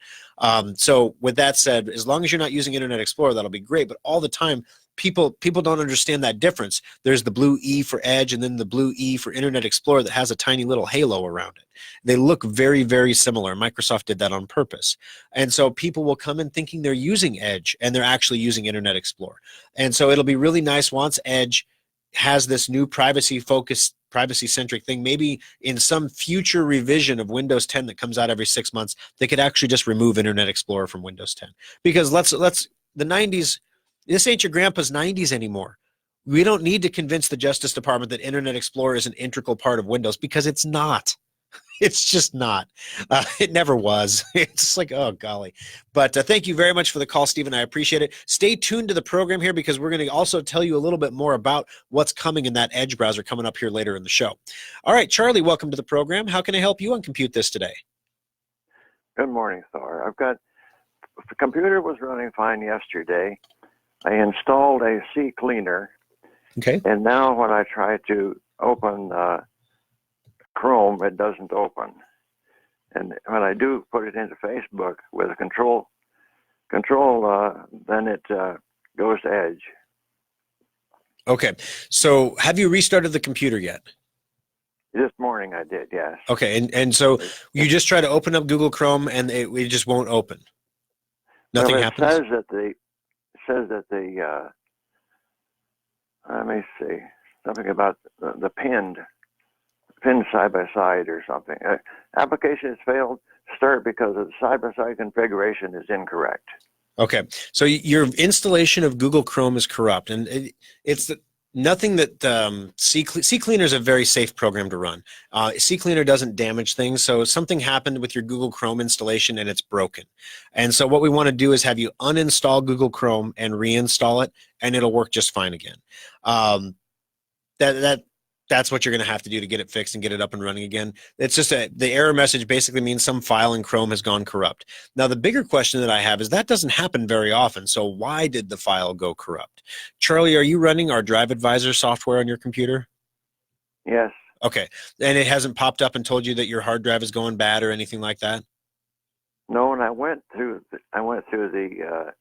Speaker 2: So with that said, as long as you're not using Internet Explorer, that'll be great. But all the time, people don't understand that difference. There's the blue E for Edge and then the blue E for Internet Explorer that has a tiny little halo around it. They look very, very similar. Microsoft did that on purpose. And so people will come in thinking they're using Edge and they're actually using Internet Explorer. And so it'll be really nice once Edge has this new privacy-focused, privacy-centric thing, maybe in some future revision of Windows 10 that comes out every 6 months, they could actually just remove Internet Explorer from Windows 10. Because the 90s, this ain't your grandpa's 90s anymore. We don't need to convince the Justice Department that Internet Explorer is an integral part of Windows because it's not. It's just not. It never was. It's just like, oh, golly. But thank you very much for the call, Stephen. I appreciate it. Stay tuned to the program here because we're going to also tell you a little bit more about what's coming in that Edge browser coming up here later in the show. All right, Charlie, welcome to the program. How can I help you on Compute This today?
Speaker 11: Good morning, Thor. The computer was running fine yesterday. I installed a C cleaner.
Speaker 2: Okay.
Speaker 11: And now when I try to open Chrome, it doesn't open. And when I do put it into Facebook with a control, then it goes to Edge.
Speaker 2: Okay. So have you restarted the computer yet?
Speaker 11: This morning I did, yes.
Speaker 2: Okay. And so you just try to open up Google Chrome and it just won't open. Nothing happens?
Speaker 11: It says that the let me see, something about the pinned side by side or something. Application has failed. Start because the side by side configuration is incorrect.
Speaker 2: Okay, so your installation of Google Chrome is corrupt, and it's nothing that CCleaner is a very safe program to run. CCleaner doesn't damage things, so something happened with your Google Chrome installation and it's broken. And so what we want to do is have you uninstall Google Chrome and reinstall it, and it'll work just fine again. That's what you're going to have to do to get it fixed and get it up and running again. It's just the error message basically means some file in Chrome has gone corrupt. Now, the bigger question that I have is that doesn't happen very often. So why did the file go corrupt? Charlie, are you running our Drive Advisor software on your computer?
Speaker 11: Yes.
Speaker 2: Okay. And it hasn't popped up and told you that your hard drive is going bad or anything like that?
Speaker 11: No, and I went through the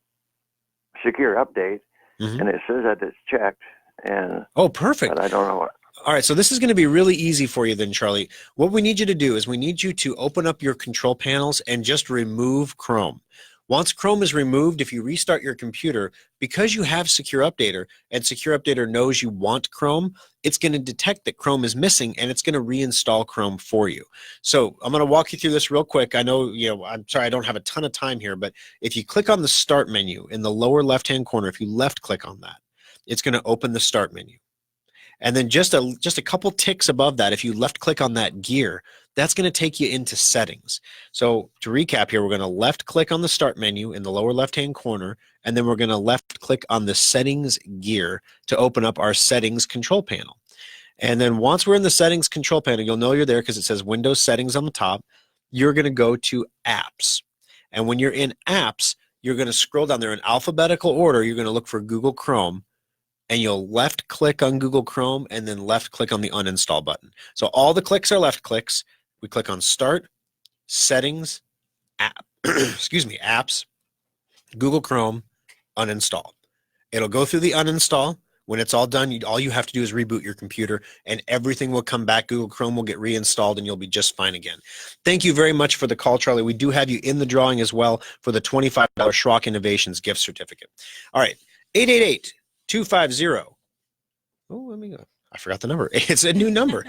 Speaker 11: secure update, and it says that it's checked. And
Speaker 2: oh, perfect.
Speaker 11: But I don't know what.
Speaker 2: All right, so this is going to be really easy for you then, Charlie. What we need you to do is we need you to open up your control panels and just remove Chrome. Once Chrome is removed, if you restart your computer, because you have Secure Updater and Secure Updater knows you want Chrome, it's going to detect that Chrome is missing and it's going to reinstall Chrome for you. So I'm going to walk you through this real quick. I know, I'm sorry, I don't have a ton of time here, but if you click on the Start menu in the lower left-hand corner, if you left-click on that, it's going to open the Start menu. And then just a couple ticks above that, if you left-click on that gear, that's going to take you into Settings. So to recap here, we're going to left-click on the Start menu in the lower left-hand corner, and then we're going to left-click on the Settings gear to open up our Settings control panel. And then once we're in the Settings control panel, you'll know you're there because it says Windows Settings on the top. You're going to go to Apps. And when you're in Apps, you're going to scroll down there in alphabetical order. You're going to look for Google Chrome. and you'll left click on Google Chrome and then left click on the uninstall button. So all the clicks are left clicks. We click on Start, Settings, App, Apps, Google Chrome, Uninstall. It'll go through the uninstall. When it's all done, all you have to do is reboot your computer and everything will come back. Google Chrome will get reinstalled and you'll be just fine again. Thank you very much for the call, Charlie. We do have you in the drawing as well for the $25 Schrock Innovations gift certificate. All right, 888-250. Oh, let me go. I forgot the number. It's a new number.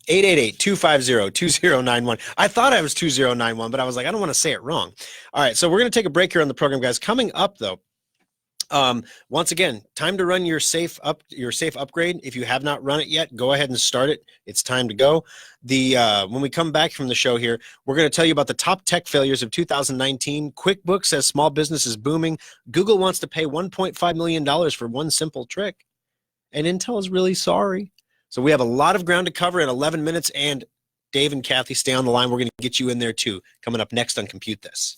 Speaker 2: 888-250-2091. I thought I was 2091, but I was like, I don't want to say it wrong. All right, so we're going to take a break here on the program, guys. Coming up, though, once again, time to run your safe upgrade. If you have not run it yet, go ahead and start it. It's time to go. When we come back from the show here, we're going to tell you about the top tech failures of 2019. QuickBooks says small business is booming. Google wants to pay $1.5 million for one simple trick. And Intel is really sorry. So we have a lot of ground to cover in 11 minutes, and Dave and Kathy, stay on the line. We're going to get you in there too. Coming up next on Compute This.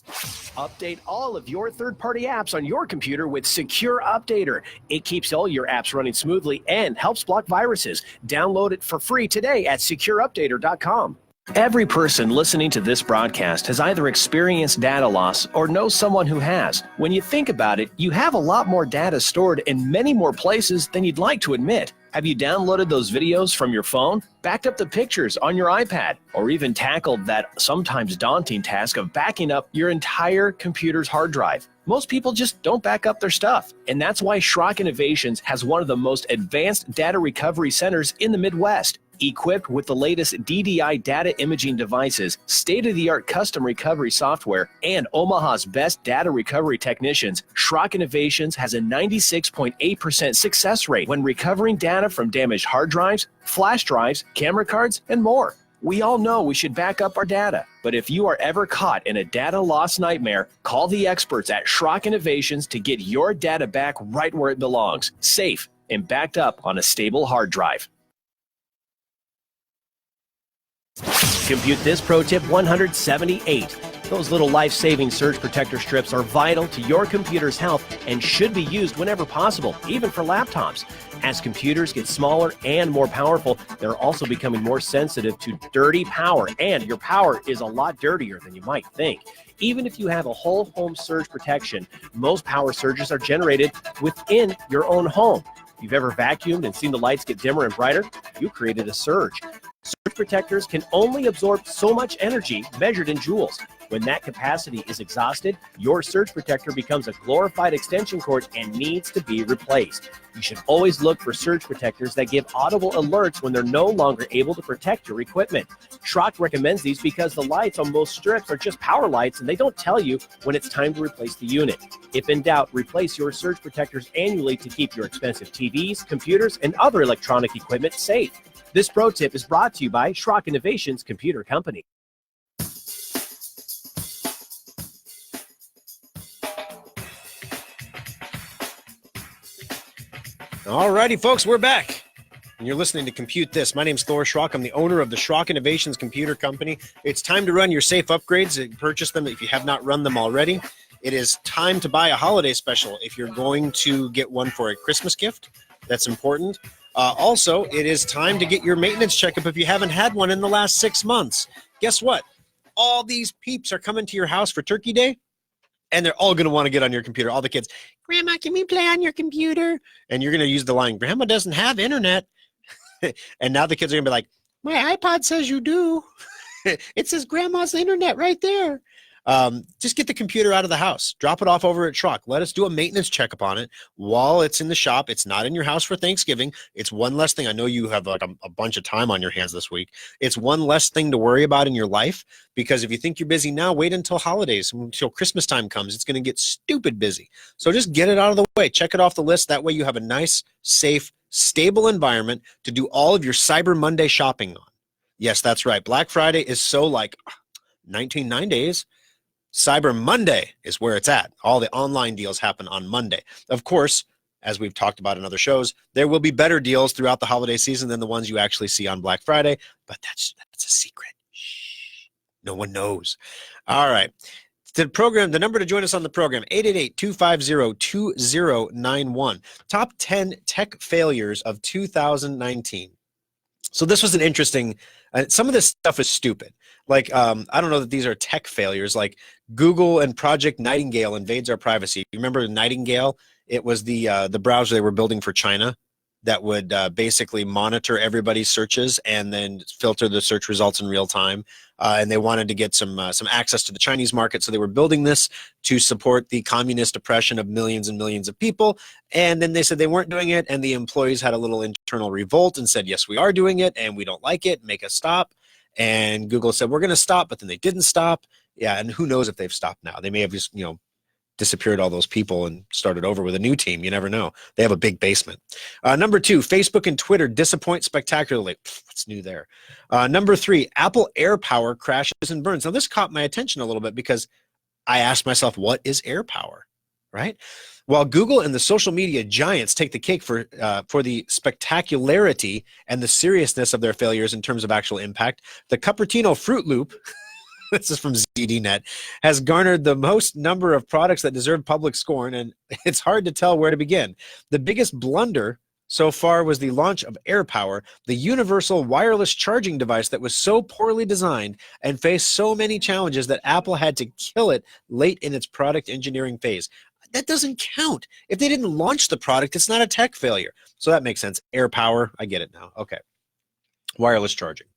Speaker 3: Update all of your third-party apps on your computer with Secure Updater. It keeps all your apps running smoothly and helps block viruses. Download it for free today at secureupdater.com. Every person listening to this broadcast has either experienced data loss or knows someone who has. When you think about it, you have a lot more data stored in many more places than you'd like to admit. Have you downloaded those videos from your phone, backed up the pictures on your iPad, or even tackled that sometimes daunting task of backing up your entire computer's hard drive? Most people just don't back up their stuff, and that's why Schrock Innovations has one of the most advanced data recovery centers in the Midwest. Equipped with the latest DDI data imaging devices, state-of-the-art custom recovery software, and Omaha's best data recovery technicians, Schrock Innovations has a 96.8% success rate when recovering data from damaged hard drives, flash drives, camera cards, and more. We all know we should back up our data, but if you are ever caught in a data loss nightmare, call the experts at Schrock Innovations to get your data back right where it belongs, safe and backed up on a stable hard drive. Compute This Pro Tip 178. Those little life-saving surge protector strips are vital to your computer's health and should be used whenever possible, even for laptops. As computers get smaller and more powerful, they're also becoming more sensitive to dirty power, and your power is a lot dirtier than you might think. Even if you have a whole home surge protection, most power surges are generated within your own home. If you've ever vacuumed and seen the lights get dimmer and brighter, you created a surge. Surge protectors can only absorb so much energy measured in joules. When that capacity is exhausted, your surge protector becomes a glorified extension cord and needs to be replaced. You should always look for surge protectors that give audible alerts when they're no longer able to protect your equipment. Schrock recommends these because the lights on most strips are just power lights and they don't tell you when it's time to replace the unit. If in doubt, replace your surge protectors annually to keep your expensive TVs, computers, and other electronic equipment safe. This pro tip is brought to you by Schrock Innovations Computer Company.
Speaker 2: All righty, folks, we're back. And you're listening to Compute This. My name's Thor Schrock. I'm the owner of the Schrock Innovations Computer Company. It's time to run your safe upgrades and purchase them if you have not run them already. It is time to buy a holiday special if you're going to get one for a Christmas gift. That's important. Also, it is time to get your maintenance checkup if you haven't had one in the last 6 months. Guess what? All these peeps are coming to your house for Turkey Day, and they're all going to want to get on your computer. All the kids, Grandma, can we play on your computer? And you're going to use the line, Grandma doesn't have internet. And now the kids are going to be like, my iPod says you do. It says Grandma's internet right there. Just get the computer out of the house. Drop it off over at Schrock. Let us do a maintenance checkup on it while it's in the shop. It's not in your house for Thanksgiving. It's one less thing. I know you have like a bunch of time on your hands this week. It's one less thing to worry about in your life, because if you think you're busy now, wait until holidays, until Christmas time comes. It's going to get stupid busy. So just get it out of the way. Check it off the list. That way you have a nice, safe, stable environment to do all of your Cyber Monday shopping on. Yes, that's right. Black Friday is so like 9 days. Cyber Monday is where it's at. All the online deals happen on Monday. Of course, as we've talked about in other shows, there will be better deals throughout the holiday season than the ones you actually see on Black Friday, but that's a secret. Shh. No one knows. All right. The number to join us on the program, 888-250-2091. Top 10 tech failures of 2019. So this was an interesting, some of this stuff is stupid. Like, I don't know that these are tech failures, like Google and Project Nightingale invades our privacy. You remember Nightingale? It was the browser they were building for China that would basically monitor everybody's searches and then filter the search results in real time. And they wanted to get some access to the Chinese market, so they were building this to support the communist oppression of millions and millions of people. And then they said they weren't doing it, and the employees had a little internal revolt and said, yes, we are doing it, and we don't like it, make us stop. And Google said, we're going to stop, but then they didn't stop. Yeah, and who knows if they've stopped now. They may have just, disappeared all those people and started over with a new team. You never know. They have a big basement. Number 2, Facebook and Twitter disappoint spectacularly. What's new there? Number 3, Apple AirPower crashes and burns. Now, this caught my attention a little bit because I asked myself, what is AirPower, right? While Google and the social media giants take the cake for the spectacularity and the seriousness of their failures in terms of actual impact, the Cupertino Fruit Loop, this is from ZDNet, has garnered the most number of products that deserve public scorn, and it's hard to tell where to begin. The biggest blunder so far was the launch of AirPower, the universal wireless charging device that was so poorly designed and faced so many challenges that Apple had to kill it late in its product engineering phase. That doesn't count. If they didn't launch the product, it's not a tech failure. So that makes sense. AirPower, I get it now. Okay. Wireless charging.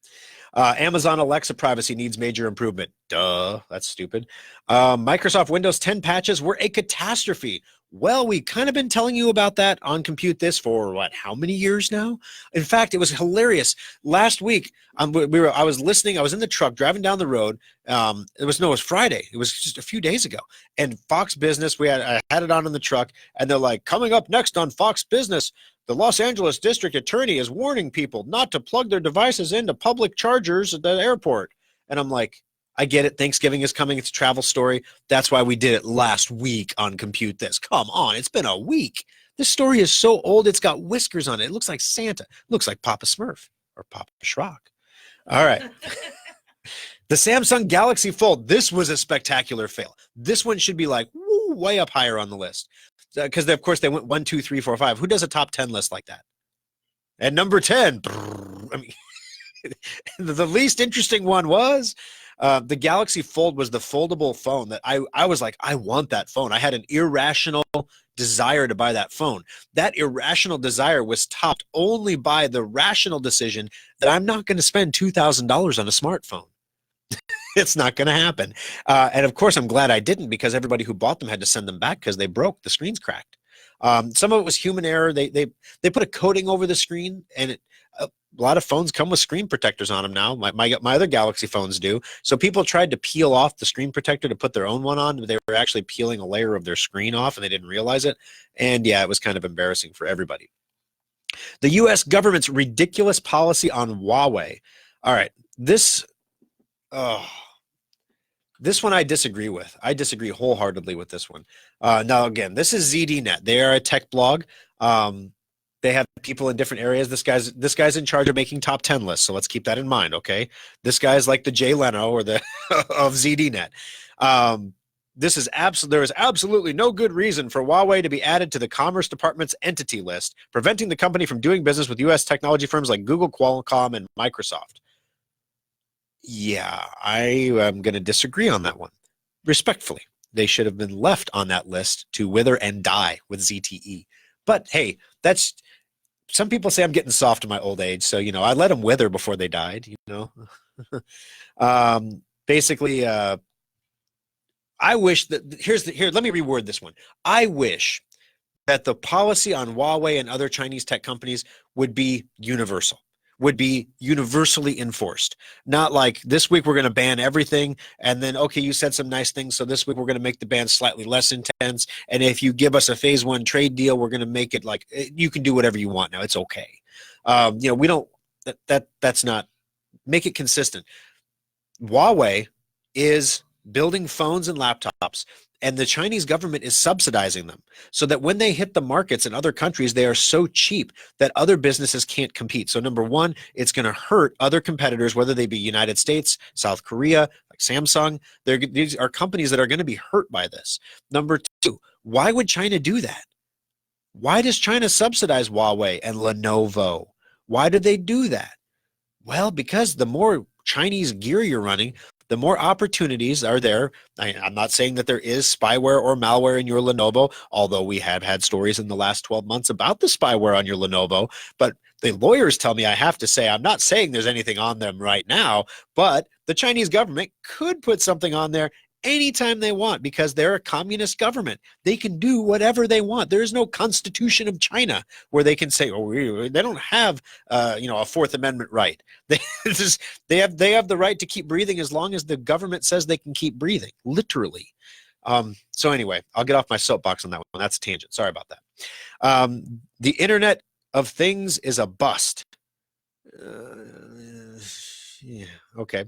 Speaker 2: Amazon Alexa privacy needs major improvement. Duh, that's stupid. Microsoft Windows 10 patches were a catastrophe. Well, we've kind of been telling you about that on Compute This for how many years now? In fact, it was hilarious. Last week, I was listening. I was in the truck driving down the road. It was Friday. It was just a few days ago. And Fox Business, I had it on in the truck, and they're like, coming up next on Fox Business, the Los Angeles District Attorney is warning people not to plug their devices into public chargers at the airport. And I'm like, I get it. Thanksgiving is coming. It's a travel story. That's why we did it last week on Compute This. Come on. It's been a week. This story is so old. It's got whiskers on it. It looks like Santa. It looks like Papa Smurf or Papa Schrock. All right. The Samsung Galaxy Fold. This was a spectacular fail. This one should be like way up higher on the list. Because, of course, they went 1, 2, 3, 4, 5. Who does a top 10 list like that? And number 10, I mean, the least interesting one was the Galaxy Fold was the foldable phone that I was like, I want that phone. I had an irrational desire to buy that phone. That irrational desire was topped only by the rational decision that I'm not going to spend $2,000 on a smartphone. It's not going to happen. And of course, I'm glad I didn't, because everybody who bought them had to send them back because they broke. The screen's cracked. Some of it was human error. They put a coating over the screen, and a lot of phones come with screen protectors on them now. My other Galaxy phones do. So people tried to peel off the screen protector to put their own one on. But they were actually peeling a layer of their screen off, and they didn't realize it. And yeah, it was kind of embarrassing for everybody. The U.S. government's ridiculous policy on Huawei. All right, this one I disagree with. I disagree wholeheartedly with this one. Now, again, this is ZDNet. They are a tech blog. They have people in different areas. This guy's in charge of making top 10 lists, so let's keep that in mind, okay? This guy's like the Jay Leno or the of ZDNet. There is absolutely no good reason for Huawei to be added to the Commerce Department's entity list, preventing the company from doing business with U.S. technology firms like Google, Qualcomm, and Microsoft. Yeah, I am going to disagree on that one. Respectfully, they should have been left on that list to wither and die with ZTE. But hey, some people say I'm getting soft in my old age, so I let them wither before they died. Basically, I wish that let me reword this one. I wish that the policy on Huawei and other Chinese tech companies would be universal. Would be universally enforced. Not like this week we're going to ban everything, and then, okay, you said some nice things, so this week we're going to make the ban slightly less intense, and if you give us a phase 1 trade deal, we're going to make it like you can do whatever you want now. It's okay. We don't, that's not, make it consistent. Huawei is building phones and laptops, and the Chinese government is subsidizing them so that when they hit the markets in other countries, they are so cheap that other businesses can't compete. So number one, it's going to hurt other competitors, whether they be United States, South Korea, like Samsung. These are companies that are going to be hurt by this. Number two, why would China do that? Why does China subsidize Huawei and Lenovo? Why do they do that? Well, because the more Chinese gear you're running, the more opportunities are there. I'm not saying that there is spyware or malware in your Lenovo, although we have had stories in the last 12 months about the spyware on your Lenovo. But the lawyers tell me I have to say, I'm not saying there's anything on them right now, but the Chinese government could put something on there anytime they want because they're a communist government. They can do whatever they want. There is no constitution of China where they can say, they don't have a Fourth Amendment right. They have the right to keep breathing as long as the government says they can keep breathing, literally. So anyway, I'll get off my soapbox on that one. That's a tangent. Sorry about that. The Internet of Things is a bust. Yeah, okay.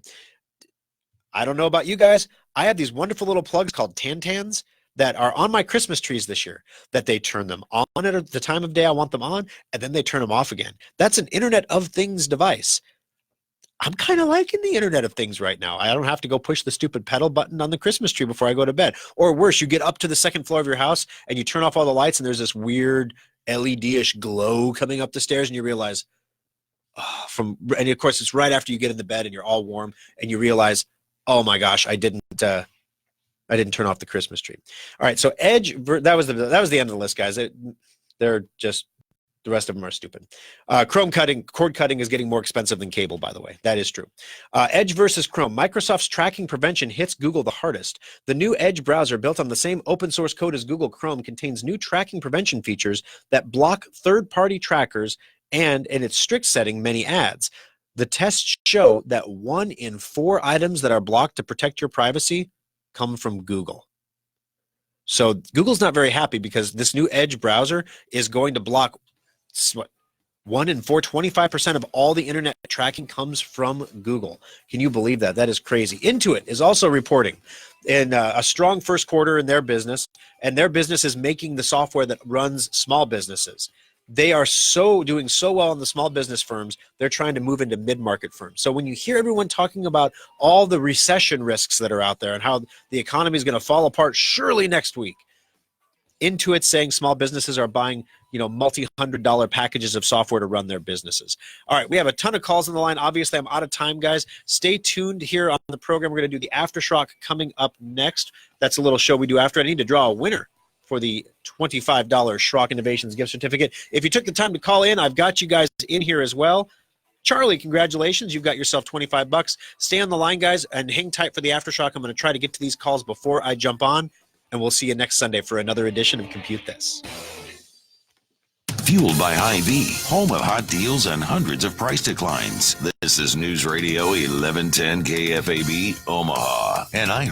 Speaker 2: I don't know about you guys. I have these wonderful little plugs called Tantans that are on my Christmas trees this year, that they turn them on at the time of day I want them on, and then they turn them off again. That's an Internet of Things device. I'm kind of liking the Internet of Things right now. I don't have to go push the stupid pedal button on the Christmas tree before I go to bed. Or worse, you get up to the second floor of your house and you turn off all the lights and there's this weird LED-ish glow coming up the stairs and you realize, and of course it's right after you get in the bed and you're all warm and you realize, oh my gosh, I didn't turn off the Christmas tree. All right, so Edge, that was the end of the list, guys. They're just, the rest of them are stupid. Cord cutting is getting more expensive than cable, by the way. That is true. Edge versus Chrome. Microsoft's tracking prevention hits Google the hardest. The new Edge browser, built on the same open source code as Google Chrome, contains new tracking prevention features that block third-party trackers and, in its strict setting, many ads. The tests show that 1 in 4 items that are blocked to protect your privacy come from Google. So Google's not very happy because this new Edge browser is going to block 1 in 4, 25% of all the internet tracking comes from Google. Can you believe that? That is crazy. Intuit is also reporting in a strong first quarter in their business, and their business is making the software that runs small businesses. They are doing so well in the small business firms, they're trying to move into mid-market firms. So when you hear everyone talking about all the recession risks that are out there and how the economy is going to fall apart surely next week, Intuit saying small businesses are buying, multi-$100 packages of software to run their businesses. All right, we have a ton of calls on the line. Obviously, I'm out of time, guys. Stay tuned here on the program. We're going to do the Aftershock coming up next. That's a little show we do after. I need to draw a winner for the $25 Schrock Innovations gift certificate. If you took the time to call in, I've got you guys in here as well. Charlie, congratulations. You've got yourself $25. Stay on the line, guys, and hang tight for the Aftershock. I'm going to try to get to these calls before I jump on, and we'll see you next Sunday for another edition of Compute This.
Speaker 7: Fueled by Hy-Vee, home of hot deals and hundreds of price declines. This is News Radio 1110 KFAB, Omaha, and iHeart.